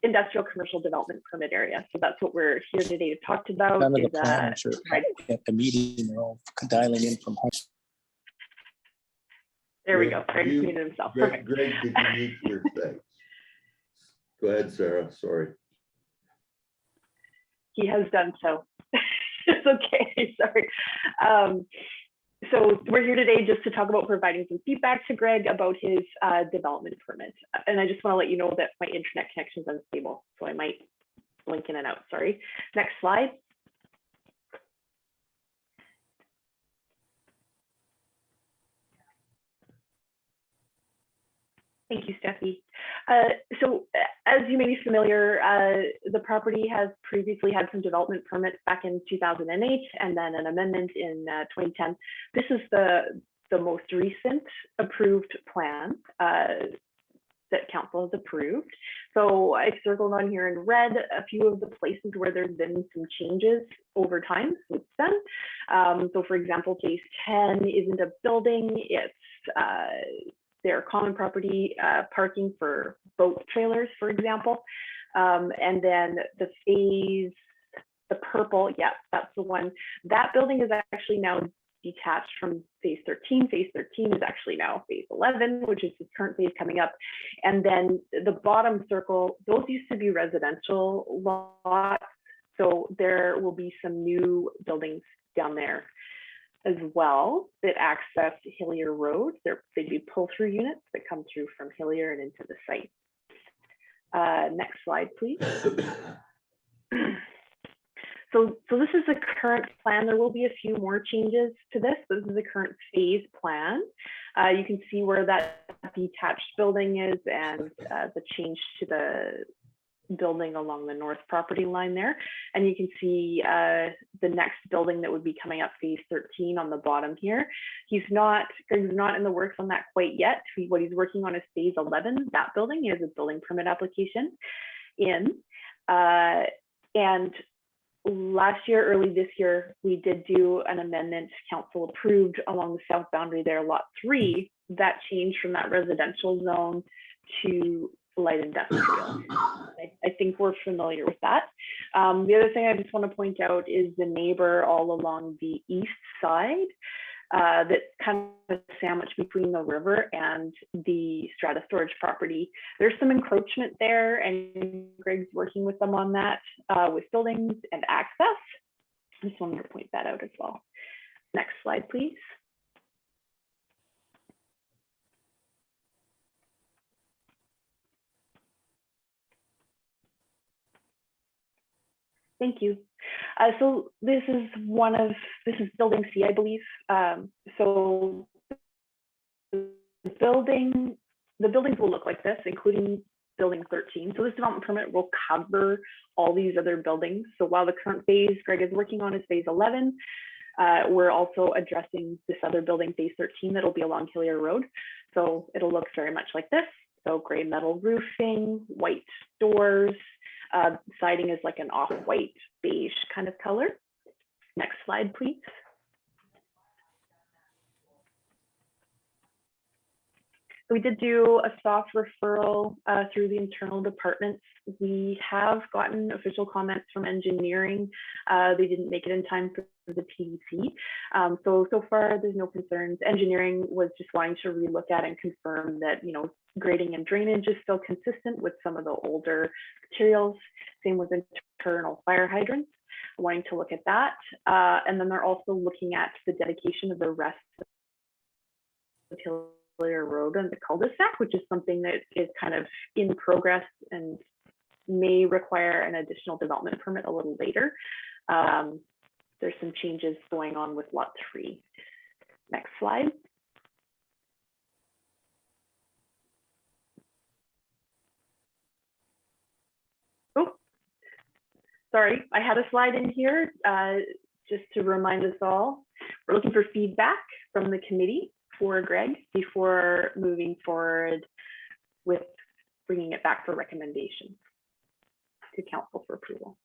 industrial commercial development permit area. So that's what we're here today to talk about. None of the planners are at the meeting, they're all dialing in from home. There we go. Greg muted himself. Greg, Perfect. Greg, did you mute your thing? Go ahead, Sarah, sorry. He has done so. It's okay, sorry. So we're here today just to talk about providing some feedback to Greg about his development permit. And I just want to let you know that my internet connection is unstable, so I might blink in and out, sorry. Next slide. Thank you, Steffi. So as you may be familiar, the property has previously had some development permits back in 2008 and then an amendment in 2010. This is the most recent approved plan that council has approved. So I circled on here in red a few of the places where there's been some changes over time since then. So for example, phase 10 isn't a building, it's their common property parking for boat trailers, for example. And then the purple, yeah, that's the one. That building is actually now detached from phase 13. Phase 13 is actually now phase 11, which is the current phase coming up. And then the bottom circle, those used to be residential lots. So there will be some new buildings down there as well that access Hillier Road. They'd be pull-through units that come through from Hillier and into the site. Next slide, please. So this is the current plan. There will be a few more changes to this. This is the current phase plan. You can see where that detached building is and the change to the building along the north property line there. And you can see the next building that would be coming up, phase 13 on the bottom here. Greg's not in the works on that quite yet. What he's working on is phase 11. That building is a building permit application in. And last year, early this year, we did do an amendment council approved along the south boundary there, lot 3, that changed from that residential zone to light industrial. I think we're familiar with that. The other thing I just want to point out is the neighbor all along the east side that's kind of sandwiched between the river and the strata storage property. There's some encroachment there, and Greg's working with them on that with buildings and access. I just wanted to point that out as well. Next slide, please. Thank you. So this is building C, I believe. So the buildings will look like this, including building 13. So this development permit will cover all these other buildings. So while the current phase Greg is working on is phase 11, we're also addressing this other building, phase 13, that'll be along Hillier Road. So it'll look very much like this. So gray metal roofing, white doors, siding is like an off-white beige kind of color. Next slide, please. we did do a soft referral through the internal departments. We have gotten official comments from engineering. They didn't make it in time for the PDC. So far, there's no concerns. Engineering was just wanting to relook at and confirm that, you know, grading and drainage is still consistent with some of the older materials. Same with internal fire hydrants, wanting to look at that. And then they're also looking at the dedication of the rest of the road and the cul-de-sac, which is something that is kind of in progress and may require an additional development permit a little later. There's some changes going on with lot 3. Next slide. Oh, sorry, I had a slide in here just to remind us all. We're looking for feedback from the committee for Greg before moving forward with bringing it back for recommendation to council for approval.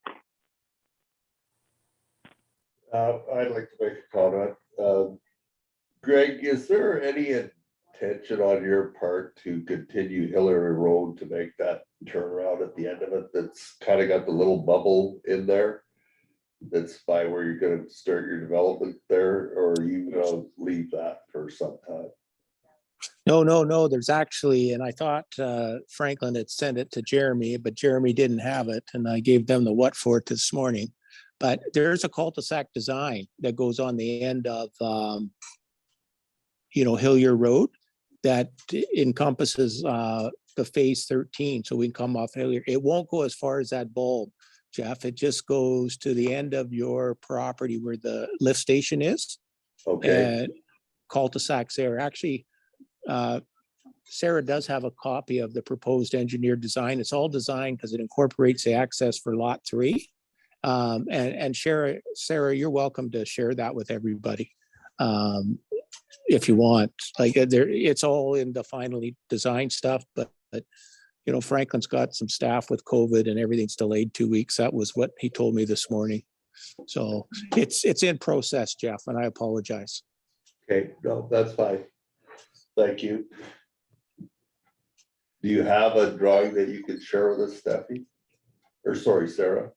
I'd like to make a comment. Greg, is there any intention on your part to continue Hillary Road to make that turnaround at the end of it? That's kind of got the little bubble in there. That's by where you're going to start your development there, or are you going to leave that for some time? No. There's actually, and I thought Franklin had sent it to Jeremy, but Jeremy didn't have it, and I gave them the what for it this morning. But there's a cul-de-sac design that goes on the end of, Hillier Road that encompasses the phase 13. So we can come off Hillier. It won't go as far as that bulb, Jeff. It just goes to the end of your property where the lift station is. Okay. And cul-de-sacs there. Actually, Sarah does have a copy of the proposed engineered design. It's all designed because it incorporates the access for lot 3. And Sarah, you're welcome to share that with everybody if you want. Like it's all in the finally designed stuff, but Franklin's got some staff with COVID and everything's delayed 2 weeks. That was what he told me this morning. So it's in process, Jeff, and I apologize. Okay, no, that's fine. Thank you. Do you have a drawing that you could share with us, Steffi? Or sorry, Sarah?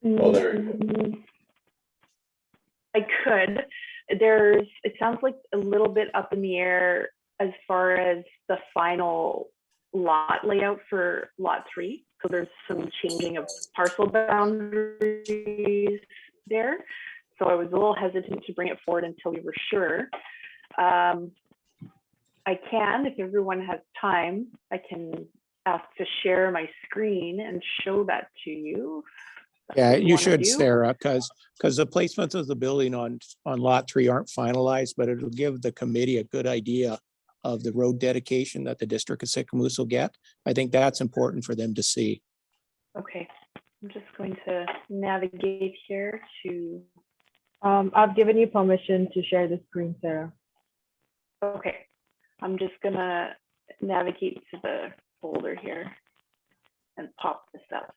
Oh, there you go. I could. It sounds like a little bit up in the air as far as the final lot layout for lot 3. So there's some changing of parcel boundaries there. So I was a little hesitant to bring it forward until we were sure. I can, if everyone has time, I can ask to share my screen and show that to you. Yeah, you should, Sarah, because the placements of the building on lot 3 aren't finalized, but it'll give the committee a good idea of the road dedication that the district of Sicamous will get. I think that's important for them to see. Okay, I'm just going to navigate here to. I've given you permission to share the screen, Sarah. Okay, I'm just gonna navigate to the folder here and pop this up.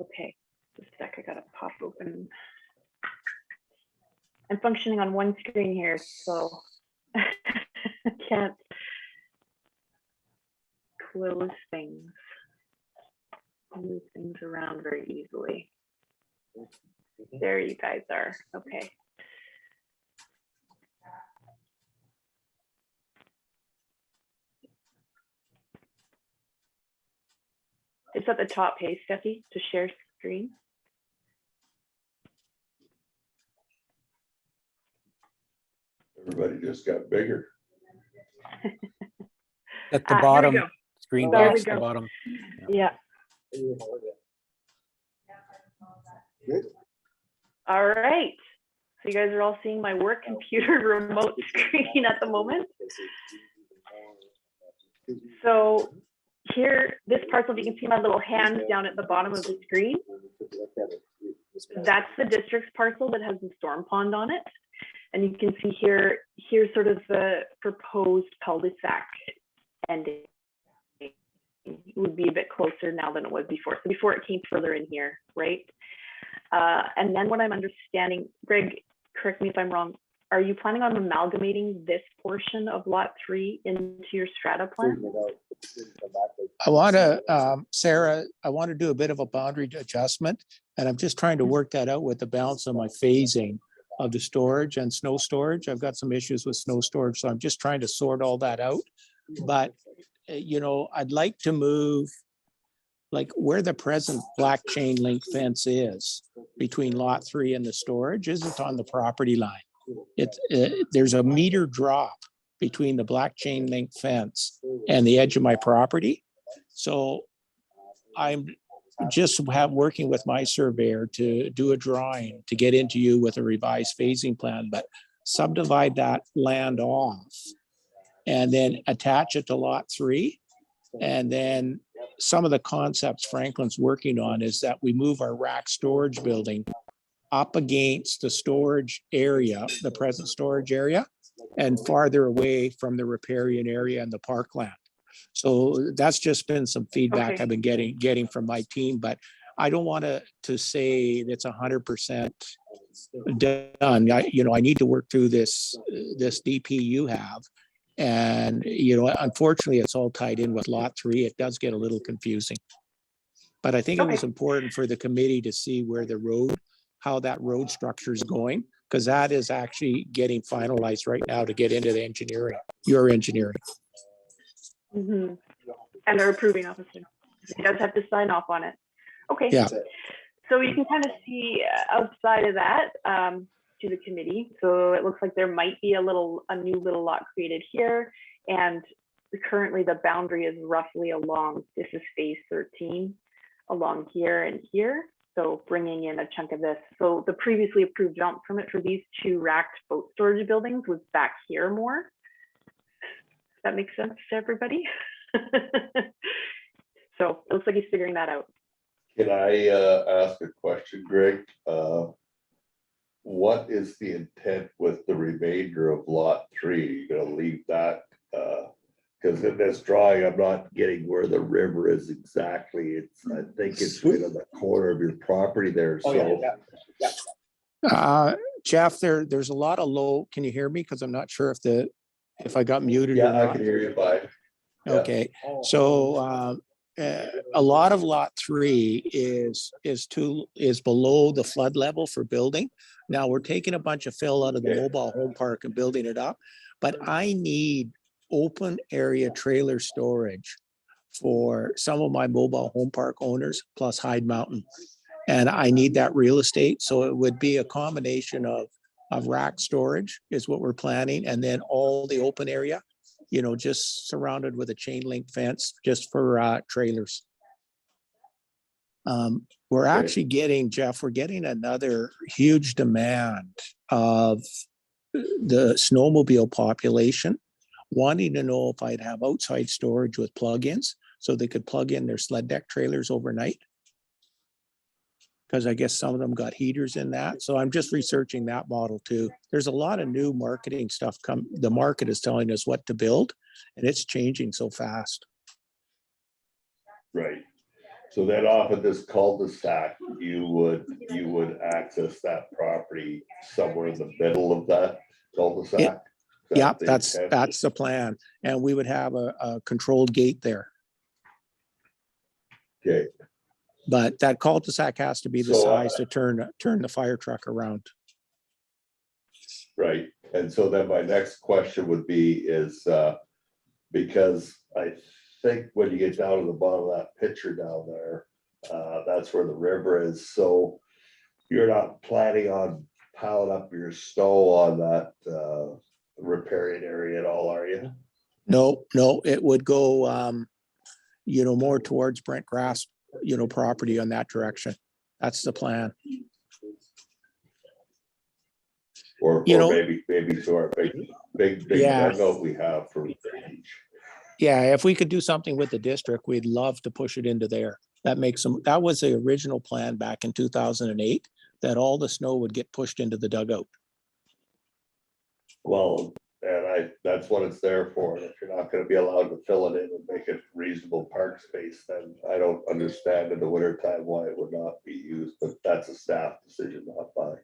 Okay, just a sec, I gotta pop open. I'm functioning on one screen here, so I can't close things, move things around very easily. There you guys are, okay. It's at the top, hey, Steffi, to share screen. Everybody just got bigger. At the bottom, screen There box, we the go. bottom. Yeah. All right. So you guys are all seeing my work computer remote screen at the moment. So here, this parcel, if you can see my little hand down at the bottom of the screen, that's the district's parcel that has the storm pond on it. And you can see here, here's sort of the proposed cul-de-sac ending. would be a bit closer now than it was before. So before it came further in here, right? And then what I'm understanding, Greg, correct me if I'm wrong, are you planning on amalgamating this portion of lot 3 into your strata plan? I want to, Sarah, I want to do a bit of a boundary adjustment, and I'm just trying to work that out with the balance of my phasing of the storage and snow storage. I've got some issues with snow storage, so I'm just trying to sort all that out. But, you know, I'd like to move like where the present black chain link fence is between lot 3 and the storage isn't on the property line. There's a meter drop between the black chain link fence and the edge of my property. So I'm just working with my surveyor to do a drawing to get into you with a revised phasing plan, but subdivide that land off and then attach it to lot 3. And then some of the concepts Franklin's working on is that we move our rack storage building up against the storage area, the present storage area, and farther away from the riparian area and the parkland. So that's just been some feedback I've been getting from my team, but I don't want to say it's 100% done. I need to work through this DP you have. And, unfortunately, it's all tied in with lot 3. It does get a little confusing. But I think it was important for the committee to see where how that road structure is going, because that is actually getting finalized right now to get into the engineering, your engineering. Mm-hmm. And our approving officer. He does have to sign off on it. Okay. Yeah. So you can kind of see outside of that to the committee. So it looks like there might be a new little lot created here. And currently the boundary is roughly along, this is phase 13, along here and here. So bringing in a chunk of this. So the previously approved dump permit for these 2 racked boat storage buildings was back here more. That makes sense to everybody? So it looks like he's figuring that out. Can I ask a question, Greg? What is the intent with the remainder of lot 3? You're gonna leave that? Because in this drawing, I'm not getting where the river is exactly. I think it's right on the corner of your property there. So, Jeff, there's a lot of low. Can you hear me? Because I'm not sure if I got muted. Yeah, or not. I can hear you. Bye. Okay, so a lot of lot 3 is below the flood level for building. Now we're taking a bunch of fill out of the mobile home park and building it up, but I need open area trailer storage for some of my mobile home park owners plus Hyde Mountain. And I need that real estate. So it would be a combination of rack storage is what we're planning. And then all the open area, just surrounded with a chain link fence just for trailers. We're actually getting, Jeff, we're getting another huge demand of the snowmobile population wanting to know if I'd have outside storage with plugins so they could plug in their sled deck trailers overnight. Because I guess some of them got heaters in that. So I'm just researching that model too. There's a lot of new marketing stuff the market is telling us what to build, and it's changing so fast. Right. So then off of this cul-de-sac, you would access that property somewhere in the middle of that cul-de-sac? Yeah, that's the plan. And we would have a controlled gate there. Okay. But that cul-de-sac has to be the size to turn the fire truck around. Right. And so then my next question would be because I think when you get down to the bottom of that picture down there, that's where the river is. So you're not planning on piling up your snow on that riparian area at all, are you? No, it would go, more towards Brent Grass, property on that direction. That's the plan. Or maybe to our big dugout we have for drainage. Yeah, if we could do something with the district, we'd love to push it into there. That was the original plan back in 2008, that all the snow would get pushed into the dugout. Well, And that's what it's there for. And if you're not gonna be allowed to fill it in and make it reasonable park space, then I don't understand in the winter time why it would not be used, but that's a staff decision, not mine.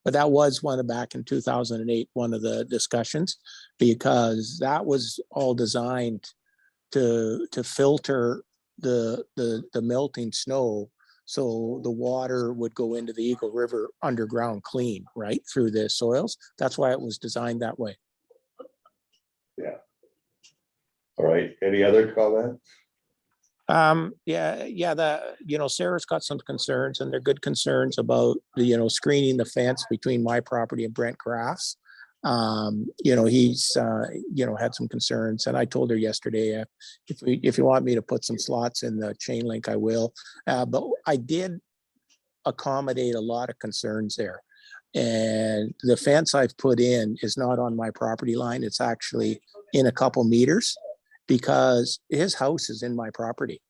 But that was back in 2008, one of the discussions, because that was all designed to filter the melting snow. So the water would go into the Eagle River underground clean, right, through the soils. That's why it was designed that way. Yeah. All right, any other comments? Sarah's got some concerns, and they're good concerns about the, screening the fence between my property and Brent Grass. He's had some concerns, and I told her yesterday, if you want me to put some slots in the chain link, I will. But I did accommodate a lot of concerns there. And the fence I've put in is not on my property line. It's actually in a couple meters, because his house is in my property.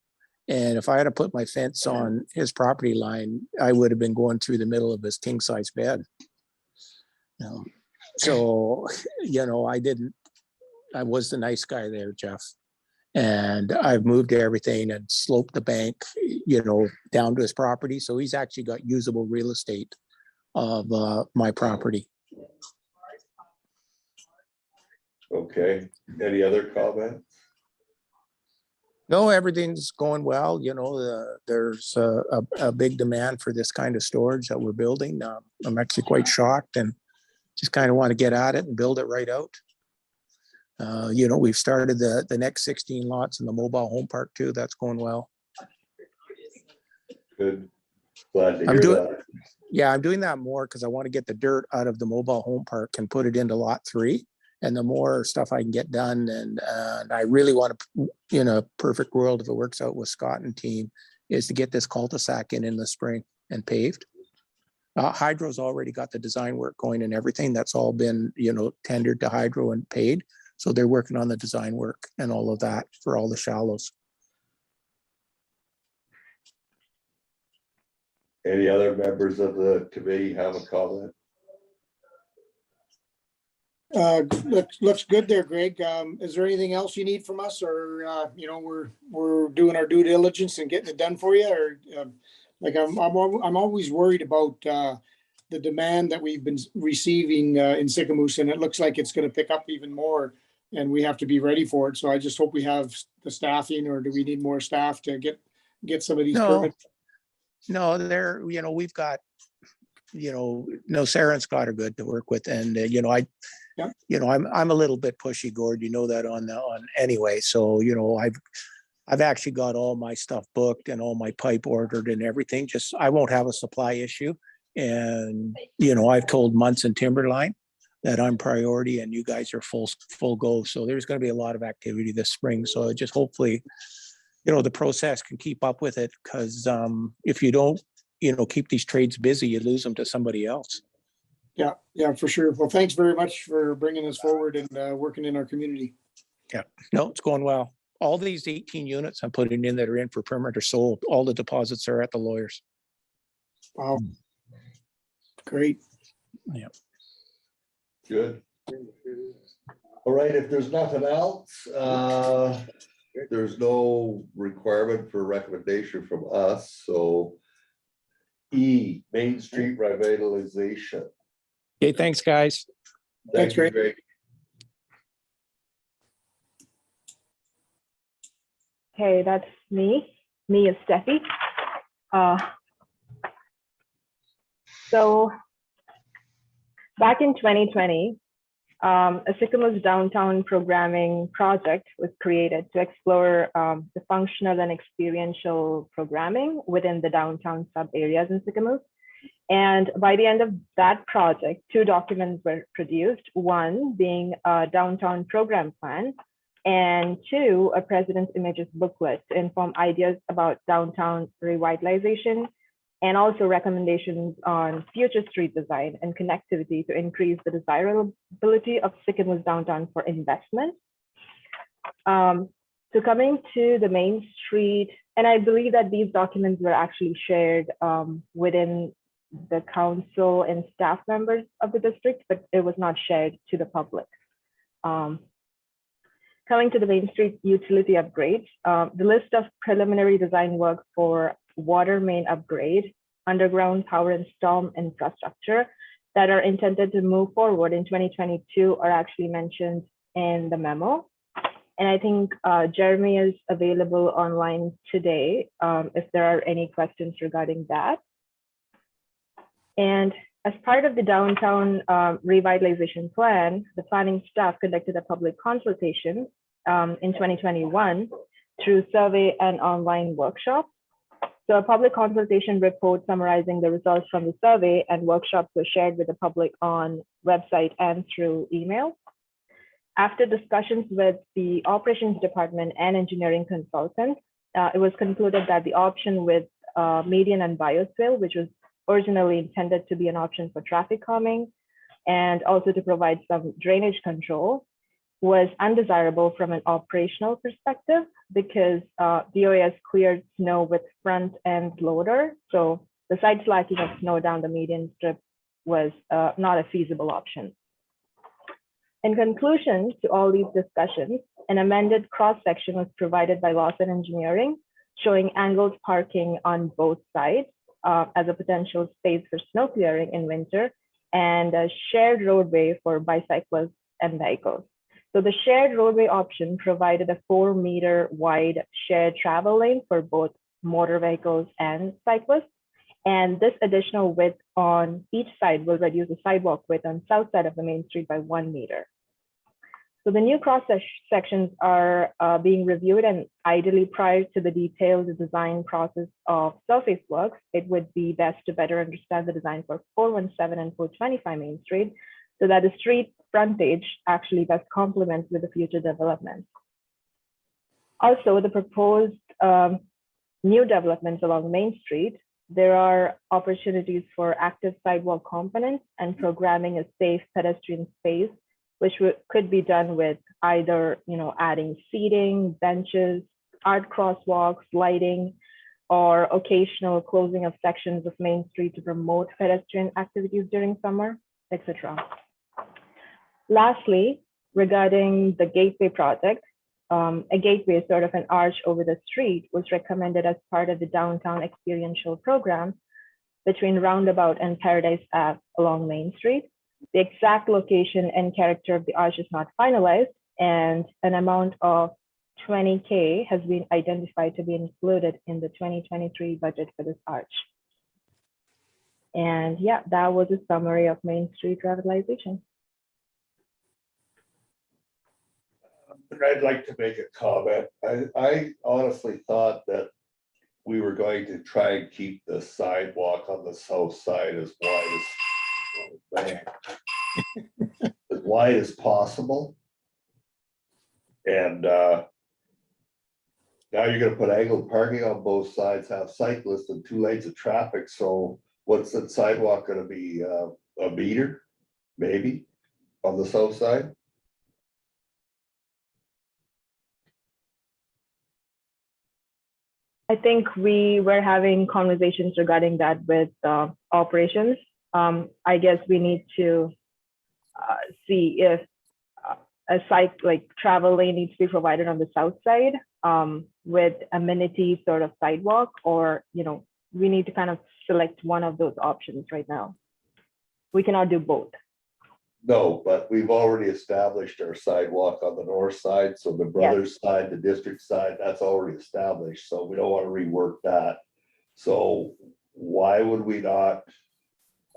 And if I had to put my fence on his property line, I would have been going through the middle of his king size bed. So, I was the nice guy there, Jeff. And I've moved everything and sloped the bank, down to his property. So he's actually got usable real estate of my property. Okay, any other comments? No, everything's going well. There's a big demand for this kind of storage that we're building. I'm actually quite shocked, and just kind of want to get at it and build it right out. We've started the next 16 lots in the mobile home park too. That's going well. Good. Glad to hear that. Yeah, I'm doing that more because I want to get the dirt out of the mobile home park and put it into lot 3. And the more stuff I can get done, and I really want to, in a perfect world, if it works out with Scott and team, is to get this cul-de-sac in the spring and paved. Hydro's already got the design work going and everything. That's all been, tendered to Hydro and paid. So they're working on the design work and all of that for all the shallows. Any other members of the committee have a comment? Looks good there, Greg. Is there anything else you need from us, or we're doing our due diligence and getting it done for you, or I'm always worried about the demand that we've been receiving in Sicamous, and it looks like it's going to pick up even more, and we have to be ready for it. So I just hope we have the staffing, or do we need more staff to get some of these permits? No, we've got, Sarah and Scott are good to work with, and I'm a little bit pushy, Gord. You know that on anyway. So I've actually got all my stuff booked and all my pipe ordered and everything. Just I won't have a supply issue, and I've told Munts and Timberline that I'm priority, and you guys are full go. So there's going to be a lot of activity this spring. So just hopefully, the process can keep up with it, because if you don't, keep these trades busy, you lose them to somebody else. Yeah, for sure. Well, thanks very much for bringing us forward and working in our community. Yeah, no, it's going well. All these 18 units I'm putting in that are in for permit are sold. All the deposits are at the lawyers. Wow. Great. Yeah. Good. All right, if there's nothing else, there's no requirement for recommendation from us. So Main Street revitalization. Okay, thanks, guys. Thanks, you, Greg. Okay, that's me. Me is Steffi. So back in 2020, a Sycamores downtown programming project was created to explore the functional and experiential programming within the downtown sub areas in Sycamores. And by the end of that project, 2 documents were produced, one being a downtown program plan, and 2, a President's Images booklet to inform ideas about downtown revitalization, and also recommendations on future street design and connectivity to increase the desirability of Sycamores downtown for investment. So coming to the Main Street, and I believe that these documents were actually shared within the council and staff members of the district, but it was not shared to the public. Coming to the Main Street utility upgrades, the list of preliminary design work for water main upgrade, underground power and storm infrastructure that are intended to move forward in 2022 are actually mentioned in the memo. And I think Jeremy is available online today if there are any questions regarding that. And as part of the downtown revitalization plan, the planning staff conducted a public consultation in 2021 through survey and online workshops. So a public consultation report summarizing the results from the survey and workshops were shared with the public on website and through email. After discussions with the operations department and engineering consultants, it was concluded that the option with median and bioswale, which was originally intended to be an option for traffic calming and also to provide some drainage control, was undesirable from an operational perspective because DOAS cleared snow with front end loader. So the side slacking of snow down the median strip was not a feasible option. In conclusion to all these discussions, an amended cross-section was provided by Lawson Engineering, showing angled parking on both sides as a potential space for snow clearing in winter and a shared roadway for bicyclists and vehicles. So the shared roadway option provided a 4-meter wide shared travel lane for both motor vehicles and cyclists. And this additional width on each side will reduce the sidewalk width on south side of the main street by 1 meter. So the new cross sections are being reviewed, and ideally prior to the detailed design process of surface works, it would be best to better understand the design for 417 and 425 Main Street so that the street frontage actually best complements with the future development. Also, the proposed new developments along Main Street, there are opportunities for active sidewalk components and programming a safe pedestrian space, which could be done with either, adding seating, benches, art crosswalks, lighting, or occasional closing of sections of Main Street to promote pedestrian activities during summer, etc. Lastly, regarding the gateway project, a gateway, sort of an arch over the street, was recommended as part of the downtown experiential program between Roundabout and Paradise Ave along Main Street. The exact location and character of the arch is not finalized, and an amount of $20K has been identified to be included in the 2023 budget for this arch. And yeah, that was a summary of Main Street revitalization. I'd like to make a comment. I honestly thought that we were going to try and keep the sidewalk on the south side as wide as possible. And now you're gonna put angled parking on both sides, have cyclists and 2 lanes of traffic. So what's that sidewalk gonna be, a meter, maybe, on the south side? I think we were having conversations regarding that with operations. I guess we need to see if a travel lane needs to be provided on the south side with amenity sort of sidewalk, or we need to kind of select one of those options right now. We cannot do both. No, but we've already established our sidewalk on the north side, so the brothers side, the district side, that's already established, so we don't want to rework that. So why would we not?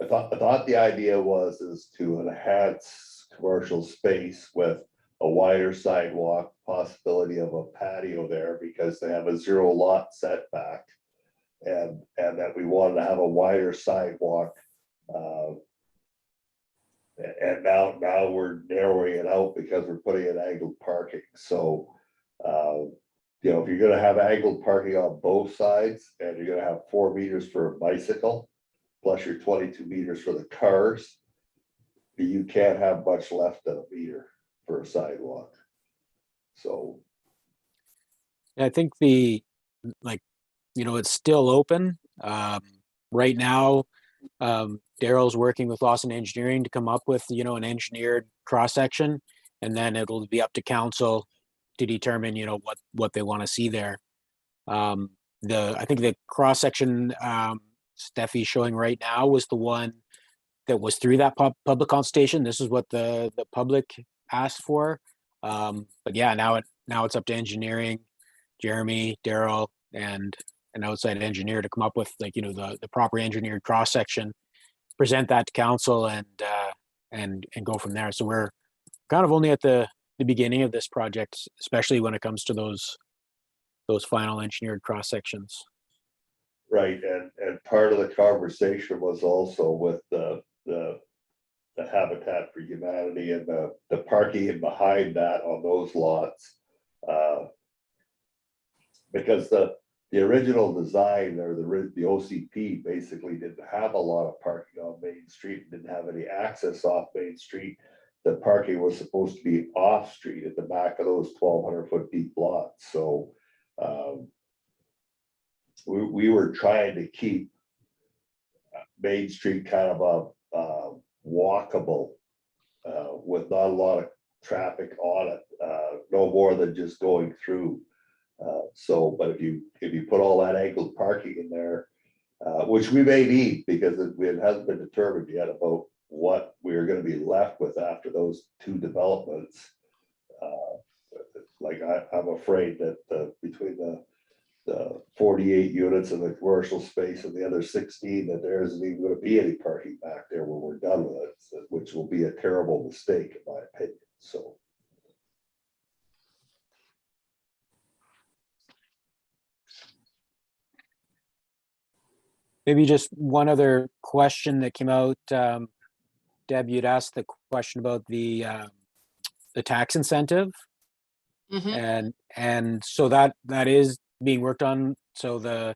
I thought the idea is to enhance commercial space with a wider sidewalk, possibility of a patio there because they have a 0 lot setback, and that we wanted to have a wider sidewalk. And now we're narrowing it out because we're putting in angled parking. So, if you're gonna have angled parking on both sides and you're gonna have 4 meters for a bicycle, plus your 22 meters for the cars, you can't have much left than a meter for a sidewalk. So. I think it's still open. Right now, Daryl's working with Lawson Engineering to come up with, you know, an engineered cross-section, and then it'll be up to council to determine, you know, what they want to see there. I think the cross-section Steffi's showing right now was the one that was through that public consultation. This is what the public asked for. But yeah, now it's up to engineering, Jeremy, Daryl, and an outside engineer to come up with, like, you know, the proper engineered cross section, present that to council, and go from there. So we're kind of only at the beginning of this project, especially when it comes to those final engineered cross sections. Right, and part of the conversation was also with the Habitat for Humanity and the parking in behind that on those lots. Because the original design, or the OCP, basically didn't have a lot of parking on Main Street, didn't have any access off Main Street. The parking was supposed to be off street at the back of those 1,200-foot deep lots. So we were trying to keep Main Street kind of a walkable, with not a lot of traffic on it, no more than just going through. But if you put all that angled parking in there, which we may need, because it hasn't been determined yet about what we're going to be left with after those two developments. Like I'm afraid that between the 48 units in the commercial space and the other 16, that there isn't even going to be any parking back there when we're done with it, which will be a terrible mistake in my opinion. So. Maybe just one other question that came out. Deb, you'd asked the question about the tax incentive. Mhm. And so that is being worked on. So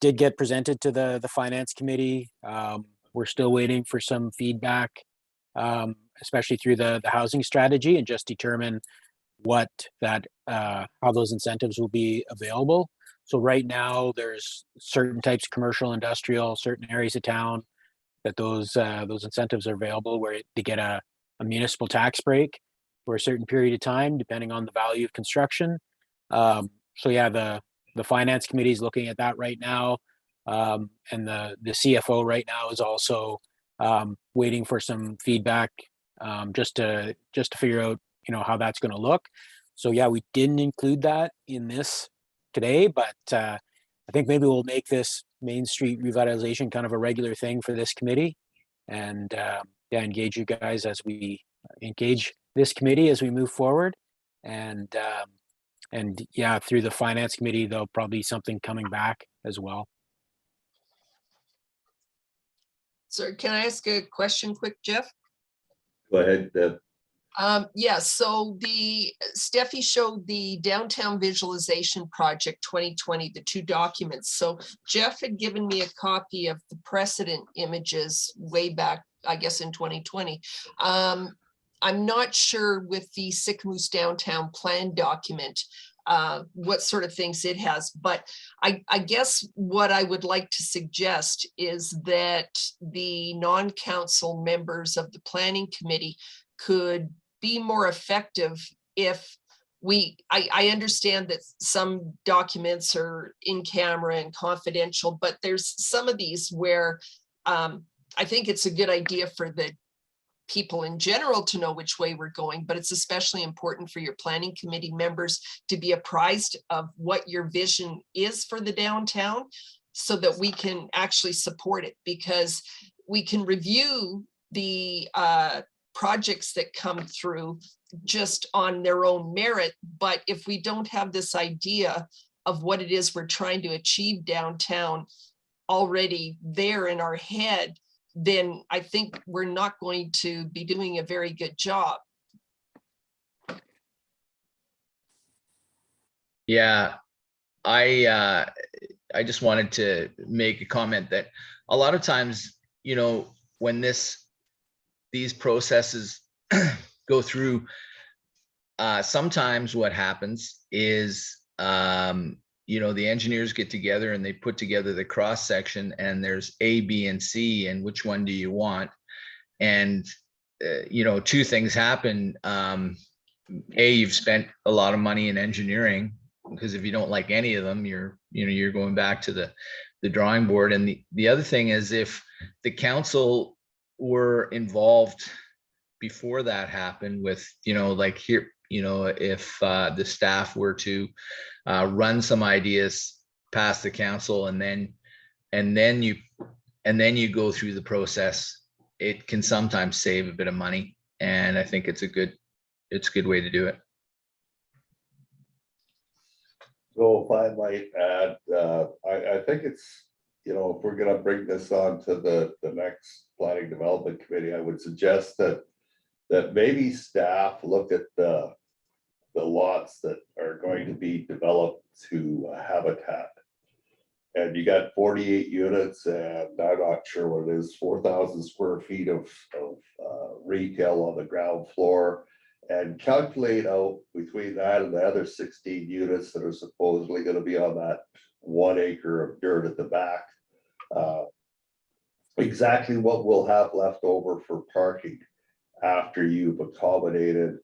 did get presented to the finance committee. We're still waiting for some feedback, especially through the housing strategy, and just determine how those incentives will be available. So right now there's certain types of commercial, industrial, certain areas of town that those incentives are available, where to get a municipal tax break for a certain period of time, depending on the value of construction. So yeah, the finance committee is looking at that right now. And the CFO right now is also waiting for some feedback, just to figure out, you know, how that's going to look. So yeah, we didn't include that in this today, but I think maybe we'll make this Main Street revitalization kind of a regular thing for this committee, and engage you guys as we engage this committee as we move forward. And yeah, through the finance committee, there'll probably be something coming back as well. So can I ask a question quick, Jeff? Go ahead, Deb. Yeah, so Steffi showed the downtown visualization project 2020, the two documents. So Jeff had given me a copy of the precedent images way back, I guess, in 2020. I'm not sure with the Sycamoose downtown plan document, what sort of things it has, but I guess what I would like to suggest is that the non-council members of the planning committee could be more effective if I understand that some documents are in camera and confidential, but there's some of these where I think it's a good idea for the people in general to know which way we're going, but it's especially important for your planning committee members to be apprised of what your vision is for the downtown, so that we can actually support it, because we can review the projects that come through just on their own merit. But if we don't have this idea of what it is we're trying to achieve downtown already there in our head, then I think we're not going to be doing a very good job. Yeah, I just wanted to make a comment that a lot of times, you know, when these processes go through, sometimes what happens is, you know, the engineers get together and they put together the cross section, and there's A, B, and C, and which one do you want? And you know, two things happen. A, you've spent a lot of money in engineering, because if you don't like any of them, you're going back to the drawing board. And the other thing is, if the council were involved before that happened with, you know, like here, you know, if the staff were to run some ideas past the council, and then you go through the process, it can sometimes save a bit of money. And I think it's a good way to do it. So if I might add, I think it's, you know, if we're gonna bring this on to the next planning development committee, I would suggest that maybe staff look at the lots that are going to be developed to habitat. And you got 48 units, and I'm not sure what it is, 4,000 square feet of retail on the ground floor. And calculate out between that and the other 16 units that are supposedly going to be on that 1 acre of dirt at the back, exactly what we'll have left over for parking after you've accommodated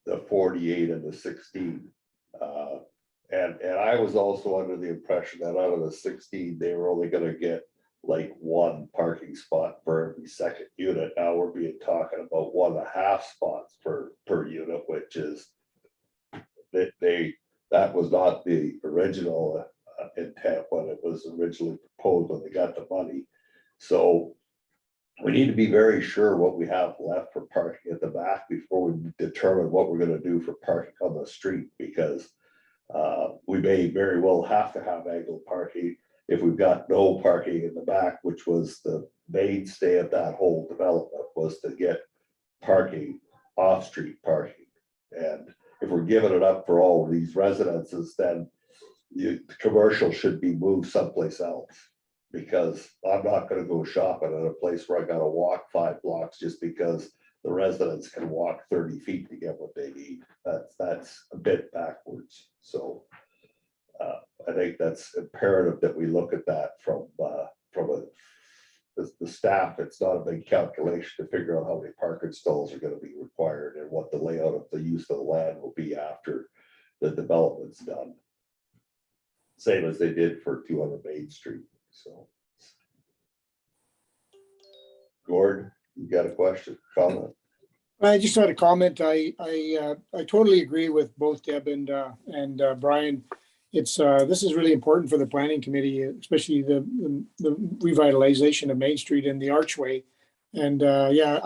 the 48 and the 16. And I was also under the impression that out of the 16, they were only going to get like 1 parking spot per every second unit. Now we're talking about 1.5 spots per unit, which is that was not the original intent when it was originally proposed, when they got the money. So we need to be very sure what we have left for parking at the back before we determine what we're going to do for parking on the street, because we may very well have to have angled parking if we've got no parking in the back, which was the mainstay of that whole development, was to get parking, off-street parking. And if we're giving it up for all of these residences, then the commercial should be moved someplace else, because I'm not going to go shopping at a place where I got to walk 5 blocks just because the residents can walk 30 feet to get what they need. That's a bit backwards. So I think that's imperative that we look at that from the staff. It's not a big calculation to figure out how many parking stalls are going to be required and what the layout of the use of the land will be after the development's done. Same as they did for 200 Main Street. So, Gord, you got a question, comment? I just had a comment. I totally agree with both Deb and Brian. It's this is really important for the planning committee, especially the revitalization of Main Street and the archway. And yeah,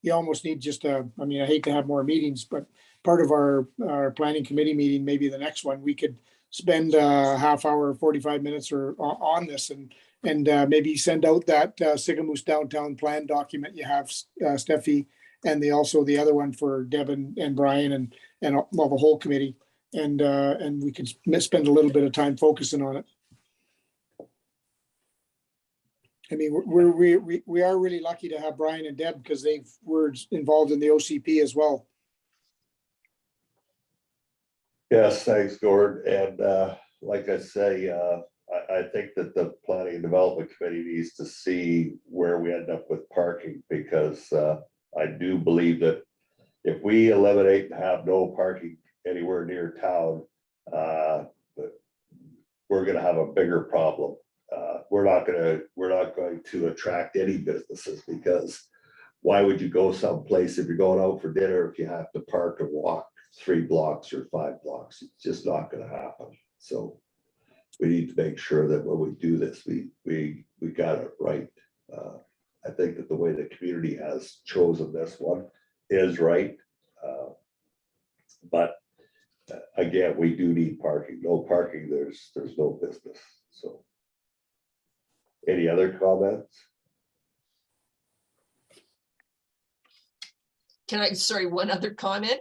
you almost need just I mean, I hate to have more meetings, but part of our planning committee meeting, maybe the next one, we could spend a half hour, 45 minutes or on this, and maybe send out that Sigamoose downtown plan document you have, Steffi, and also the other one for Deb and Brian and well, the whole committee. And we could spend a little bit of time focusing on it. I mean, we are really lucky to have Brian and Deb, because they were involved in the OCP as well. Yes, thanks, Gord. And like I say, I think that the Planning and Development Committee needs to see where we end up with parking, because I do believe that if we eliminate and have no parking anywhere near town, we're going to have a bigger problem. We're not going to attract any businesses, because why would you go someplace if you're going out for dinner if you have to park and walk 3 blocks or 5 blocks? It's just not going to happen. So we need to make sure that when we do this, we got it right. I think that the way the community has chosen this one is right. But again, we do need parking. No parking, there's no business. So any other comments? Sorry, one other comment.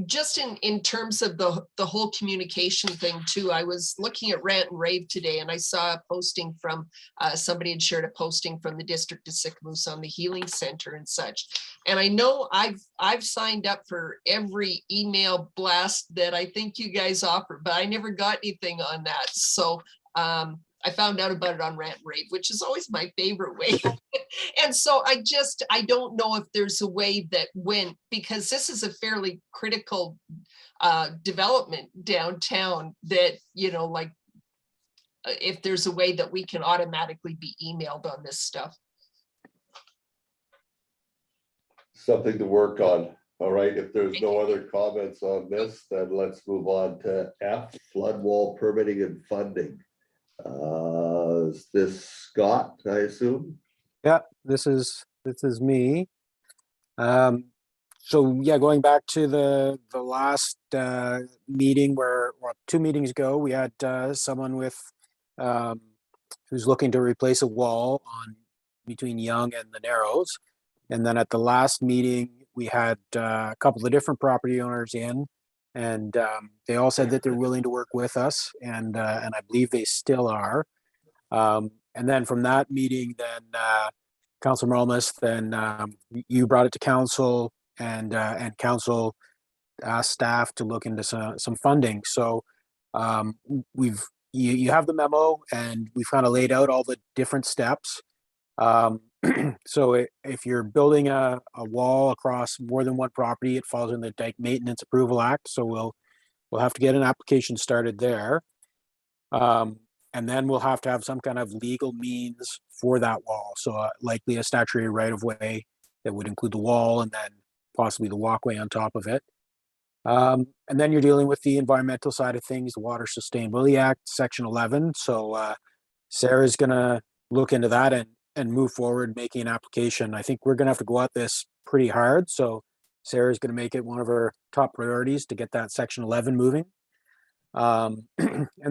just in terms of the whole communication thing too, I was looking at Rant and Rave today and I saw a posting from, somebody had shared a posting from the District of Sycamoose on the Healing Center and such. And I know I've signed up for every email blast that I think you guys offer, but I never got anything on that. So I found out about it on Rant and Rave, which is always my favorite way. And so I don't know if there's a way that because this is a fairly critical development downtown that, like if there's a way that we can automatically be emailed on this stuff. Something to work on. All right, if there's no other comments on this, then let's move on to F, flood wall permitting and funding. Is this Scott, I assume? Yeah, this is me. So yeah, going back to the last meeting well, 2 meetings ago, we had someone with who's looking to replace a wall on between Young and the Narrows. And then at the last meeting, we had a couple of different property owners in, and they all said that they're willing to work with us, and I believe they still are. And then from that meeting, then Councillor Malmus, then you brought it to council, and council asked staff to look into some funding. So you have the memo, and we've kind of laid out all the different steps. So if you're building a wall across more than one property, it falls in the Dike Maintenance Approval Act. So we'll have to get an application started there. And then we'll have to have some kind of legal means for that wall. So likely a statutory right of way that would include the wall and then possibly the walkway on top of it. And then you're dealing with the environmental side of things, the Water Sustainability Act, Section 11. So Sarah's going to look into that and move forward making an application. I think we're going to have to go at this pretty hard. So Sarah's going to make it one of her top priorities to get that Section 11 moving. And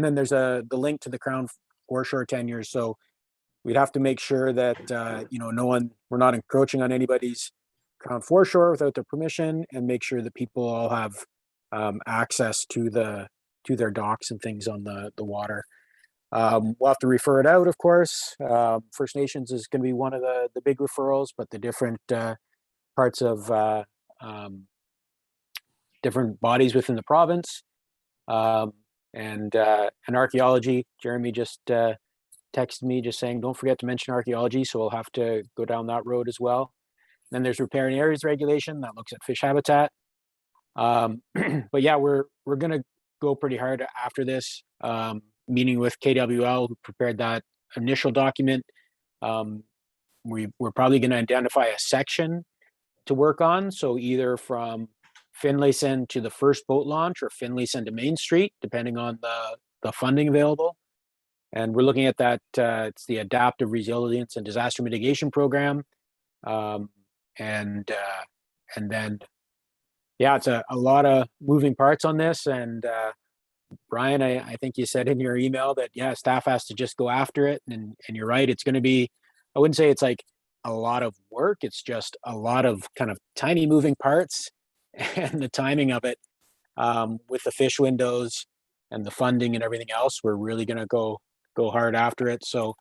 then there's the link to the Crown foreshore tenures. So we'd have to make sure that we're not encroaching on anybody's Crown foreshore without their permission, and make sure that people all have access to their docks and things on the water. We'll have to refer it out, of course. First Nations is going to be one of the big referrals, but the different parts of different bodies within the province. And archaeology, Jeremy just texted me just saying, don't forget to mention archaeology. So we'll have to go down that road as well. Then there's riparian areas regulation that looks at fish habitat. But yeah, we're going to go pretty hard after this, meeting with KWL, who prepared that initial document. We're probably going to identify a section to work on. So either from Finlayson to the first boat launch, or Finlayson to Main Street, depending on the funding available. And we're looking at that, it's the Adaptive Resilience and Disaster Mitigation Program. And then, yeah, it's a lot of moving parts on this. And Brian, I think you said in your email that, yeah, staff has to just go after it. And you're right, it's going to be, I wouldn't say it's like a lot of work. It's just a lot of kind of tiny moving parts. And the timing of it, with the fish windows and the funding and everything else, we're really going to go hard after it. So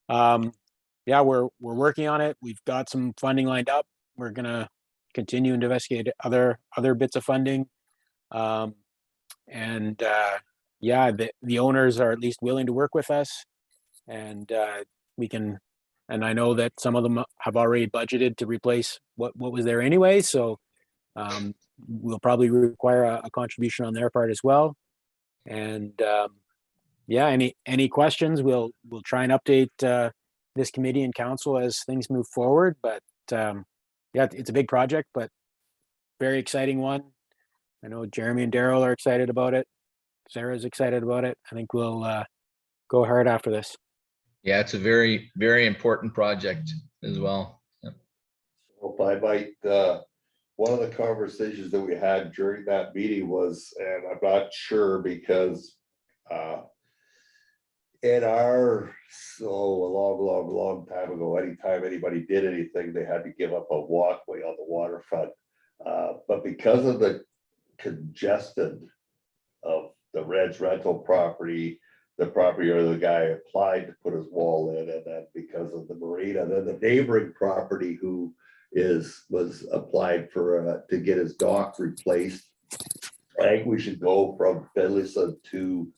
yeah, we're working on it. We've got some funding lined up. We're going to continue to investigate other bits of funding. And yeah, the owners are at least willing to work with us, and we can, and I know that some of them have already budgeted to replace what was there anyway. So we'll probably require a contribution on their part as well. And yeah, any questions, we'll try and update this committee and council as things move forward. But yeah, it's a big project, but very exciting one. I know Jeremy and Daryl are excited about it. Sarah's excited about it. I think we'll go hard after this. Yeah, it's a very, very important project as well. Yep. If I might, one of the conversations that we had during that meeting was, and I'm not sure because in our, so a long time ago, anytime anybody did anything, they had to give up a walkway on the waterfront. But because of the congested of the Reds rental property, the property or the guy applied to put his wall in, and then because of the marina, then the neighboring property who was applied for to get his dock replaced. I think we should go from Finlayson to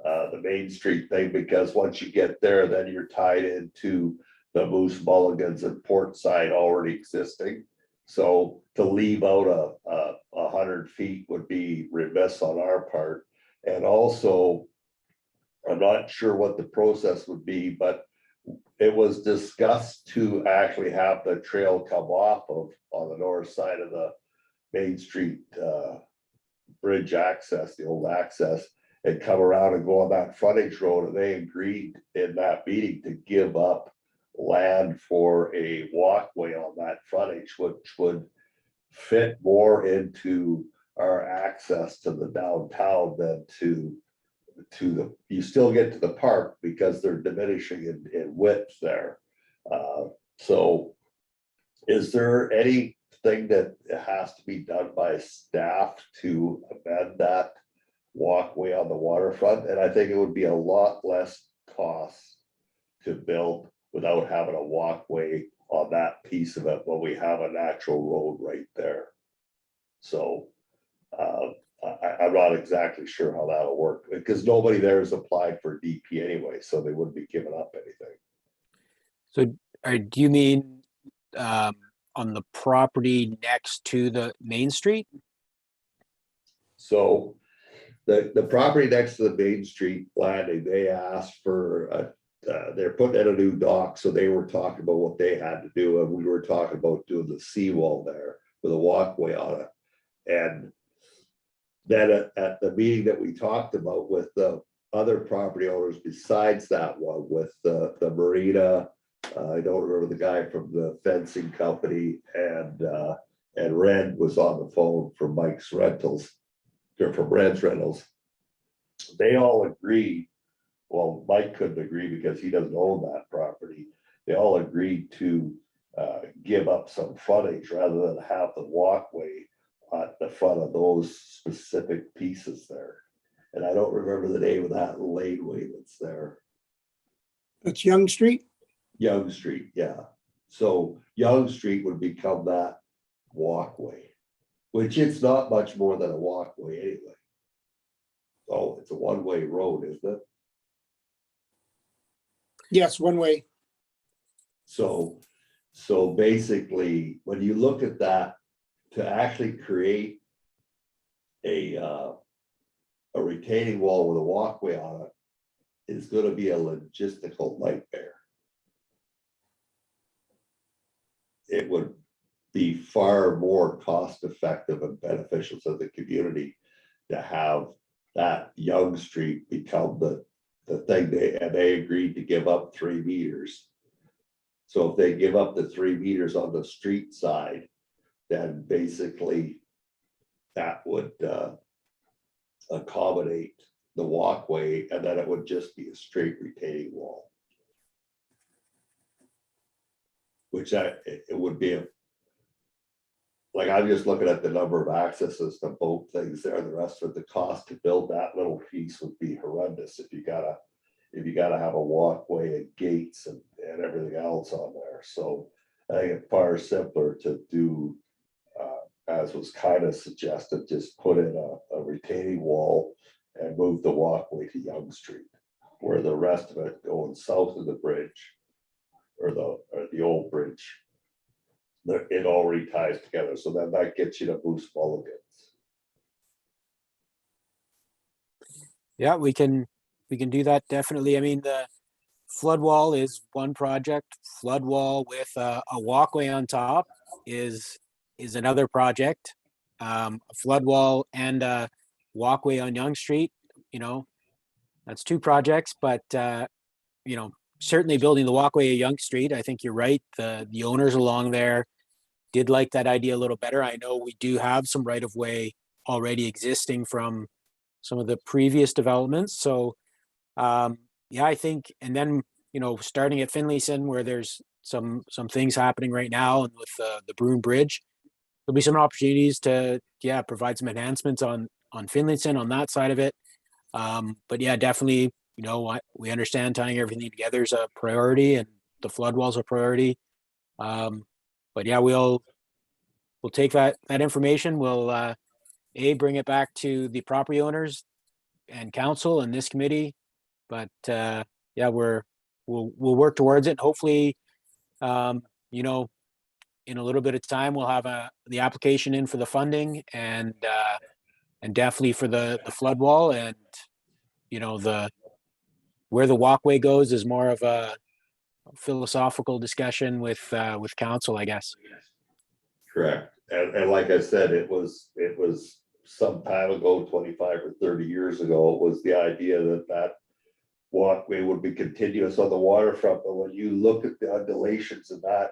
the Main Street thing, because once you get there, then you're tied into the Moose Mulligans and Port Side already existing. So to leave out 100 feet would be remiss on our part. And also, I'm not sure what the process would be, but it was discussed to actually have the trail come off of on the north side of the Main Street bridge access, the old access, and come around and go on that frontage road. And they agreed in that meeting to give up land for a walkway on that frontage, which would fit more into our access to the downtown than to the, you still get to the park because they're diminishing in width there. So is there anything that has to be done by staff to amend that walkway on the waterfront? And I think it would be a lot less cost to build without having a walkway on that piece of it when we have a natural road right there. So I'm not exactly sure how that'll work, because nobody there has applied for DP anyway, so they wouldn't be giving up anything. So do you mean on the property next to the Main Street? So the property next to the Main Street landing, they asked for they're putting in a new dock, so they were talking about what they had to do, and we were talking about doing the seawall there with a walkway on it. And then at the meeting that we talked about with the other property owners besides that one, with the marina, I don't remember the guy from the fencing company, and Red was on the phone from Mike's Rentals, or from Red's Rentals. They all agreed. Well, Mike couldn't agree because he doesn't own that property. They all agreed to give up some frontage rather than have the walkway at the front of those specific pieces there. And I don't remember the name of that laneway that's there. That's Young Street? Young Street, yeah. So Young Street would become that walkway, which it's not much more than a walkway anyway. Oh, it's a one-way road, isn't it? Yes, one way. So basically, when you look at that, to actually create a retaining wall with a walkway on it is going to be a logistical nightmare. It would be far more cost effective and beneficial to the community to have that Young Street become the thing. They agreed to give up 3 meters. So if they give up the 3 meters on the street side, then basically that would accommodate the walkway, and then it would just be a straight retaining wall. Which it would be like, I'm just looking at the number of accesses to boat things there. The rest of the cost to build that little piece would be horrendous if you gotta have a walkway and gates and everything else on there. So I think it's far simpler to do, as was kind of suggested, just put in a retaining wall and move the walkway to Young Street, where the rest of it going south of the bridge or the old bridge, it already ties together. So then that gets you to Moose Mulligans. Yeah, we can do that, definitely. I mean, the flood wall is one project. Flood wall with a walkway on top is another project. A flood wall and a walkway on Young Street, that's 2 projects. But certainly building the walkway at Young Street, I think you're right. The owners along there did like that idea a little better. I know we do have some right of way already existing from some of the previous developments. So yeah, I think, and then, starting at Finlayson, where there's some things happening right now, and with the Broom Bridge, there'll be some opportunities to, yeah, provide some enhancements on Finlayson on that side of it. But yeah, definitely, you know, we understand tying everything together is a priority, and the flood wall's a priority. But yeah, we'll take that information. We'll bring it back to the property owners and council and this committee. But yeah, we'll work towards it. Hopefully, you know, in a little bit of time, we'll have the application in for the funding, and definitely for the flood wall. And you know, where the walkway goes is more of a philosophical discussion with council, I guess. Correct. And like I said, it was some time ago, 25 or 30 years ago, it was the idea that walkway would be continuous on the waterfront. But when you look at the undulations of that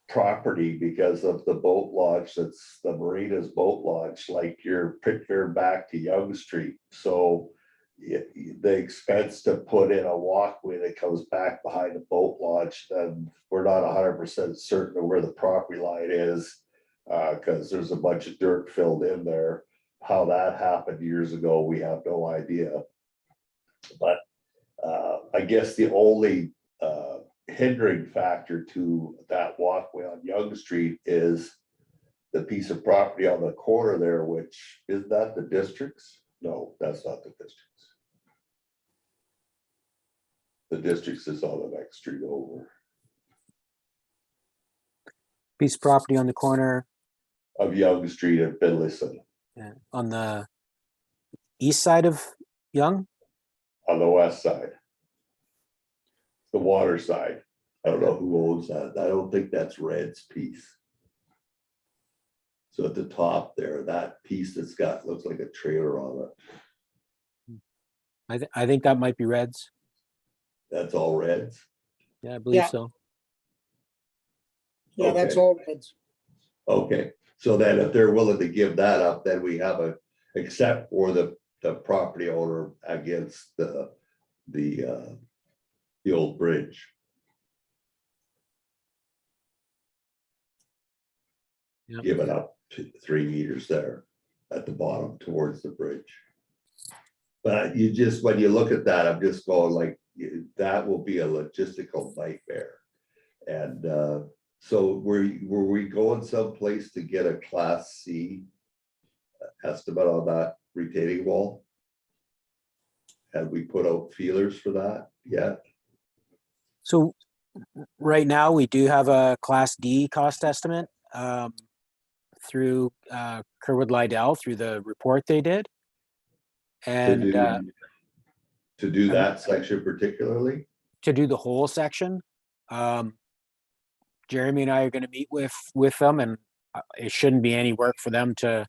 property, because of the boat launch, that's the marina's boat launch, like you're picturing back to Yonge Street. So the expense to put in a walkway that comes back behind the boat launch, then we're not 100% certain of where the property line is, because there's a bunch of dirt filled in there. How that happened years ago, we have no idea. But I guess the only hindering factor to that walkway on Yonge Street is the piece of property on the corner there, which is that the district's? No, that's not the district's. The district's is on the next street over. Piece of property on the corner Of Yonge Street and Finlayson. on the east side of Yonge. On the west side. The water side. I don't know who owns that. I don't think that's Red's piece. So at the top there, that piece that's got, looks like a trailer on it. I think that might be Red's. That's all Red's. Yeah, I believe Yeah. so. Yeah, that's Okay. all. It's- Okay, so then if they're willing to give that up, then we have except for the property owner against the old bridge. Yep. Give it up to 3 meters there at the bottom towards the bridge. But you just, when you look at that, I'm just going like, that will be a logistical nightmare. And so were we going someplace to get a Class C estimate on that retaining wall? Have we put out feelers for that yet? So right now we do have a Class D cost estimate through Kerwood Lydell through the report they did. And To do that section particularly? to do the whole section, Jeremy and I are going to meet with them, and it shouldn't be any work for them to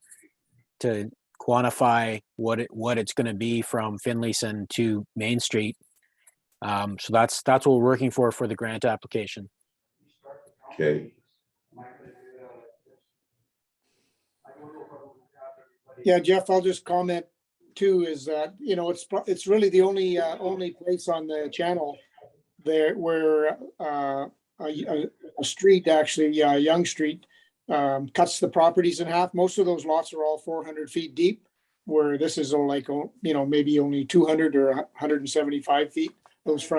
quantify what it's going to be from Finlayson to Main Street. So that's what we're working for the grant application. Okay, Yeah, Jeff, I'll just comment too, is that, you know, it's really the only place on the channel there where a street, actually, yeah, Yonge Street, cuts the properties in half. Most of those lots are all 400 feet deep, where this is all like, you know, maybe only 200 or 175 feet, those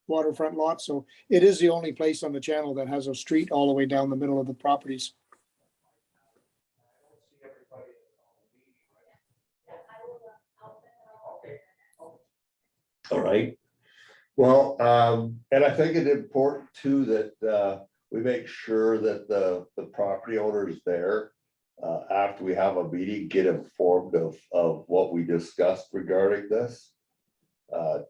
waterfront lots. So it is the only place on the channel that has a street all the way down the middle of the properties. all right. Well, and I think it's important too that we make sure that the property owners there, after we have a meeting, get informed of what we discussed regarding this.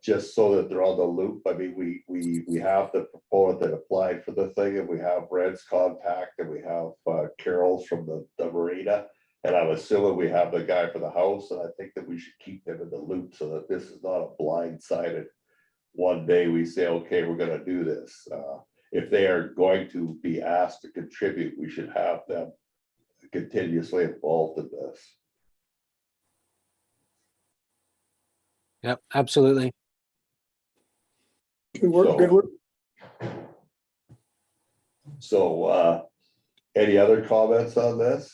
Just so that they're on the loop. I mean, we have the proponent that applied for the thing, and we have Red's contact, and we have Carol's from the marina. And I'm assuming we have the guy for the house, and I think that we should keep them in the loop so that this is not a blindsided. One day we say, okay, we're gonna do this. If they are going to be asked to contribute, we should have them continuously involved in this. Yep, absolutely. Good work, good work. So Any other comments on this?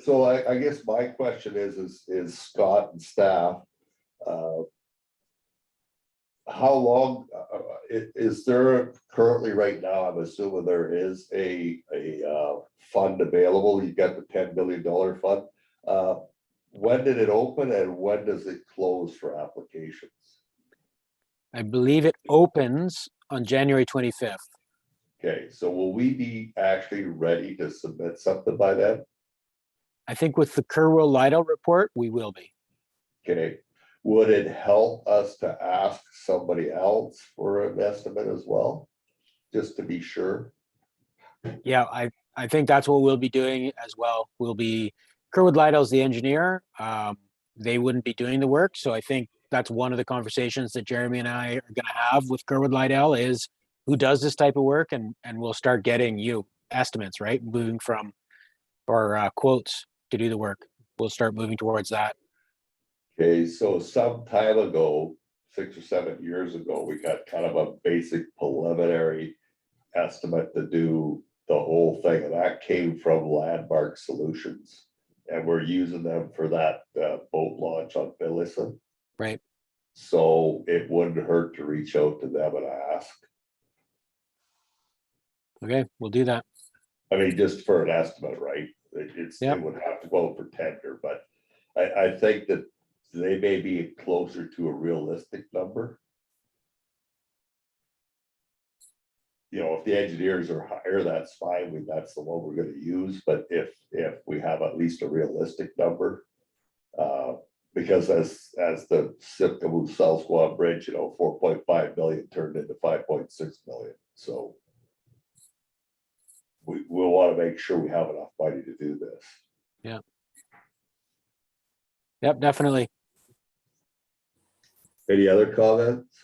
So I guess my question is Scott and staff, how long, is there currently right now, I'm assuming there is a fund available, you've got the $10 billion fund. When did it open and when does it close for applications? I believe it opens on January 25th. Okay, so will we be actually ready to submit something by then? I think with the Kerwell Lidell report, we will be. Okay, would it help us to ask somebody else for an estimate as well? Just to be sure. Yeah, I think that's what we'll be doing as well. We'll be, Kerwood Lidell's the engineer. They wouldn't be doing the work. So I think that's one of the conversations that Jeremy and I are going to have with Kerwood Lidell is who does this type of work, and we'll start getting you estimates, right? Moving from, or quotes to do the work. We'll start moving towards that. Okay, so some time ago, 6 or 7 years ago, we got kind of a basic preliminary estimate to do the whole thing, and that came from Landmark Solutions. And we're using them for that boat launch on Billison. Right. So it wouldn't hurt to reach out to them and ask. Okay, we'll do that. I mean, just for an estimate, right? Yep. It would have to go for tender, but I think that they may be closer to a realistic number. You know, if the engineers are higher, that's fine. That's the one we're gonna use, but if we have at least a realistic number. Because as the Sipkamu South Squad Bridge, 4.5 million turned into 5.6 million, so. We'll want to make sure we have enough money to do this. Yeah. Yep, definitely. Any other comments?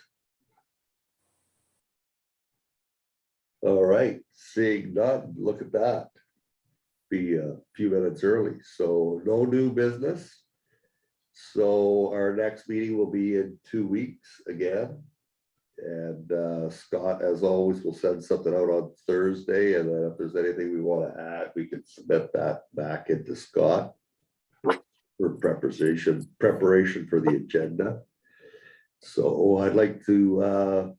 All right, seeing none, look at that. Be a few minutes early, so no new business. So our next meeting will be in 2 weeks again. And Scott, as always, will send something out on Thursday, and then if there's anything we want to add, we can submit that back into Scott for preparation for the agenda. So I'd like to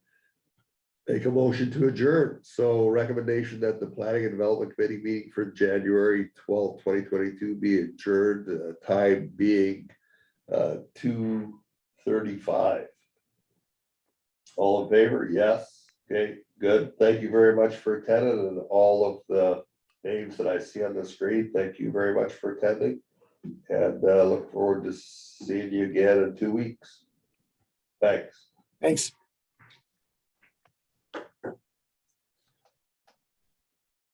make a motion to adjourn. So recommendation that the Planning and Development Committee meeting for January 12th, 2022 be adjourned, time being 2:35. All in favor? Yes. Okay, good. Thank you very much for attending, and all of the names that I see on the screen, thank you very much for attending. And look forward to seeing you again in 2 weeks. Thanks. Thanks.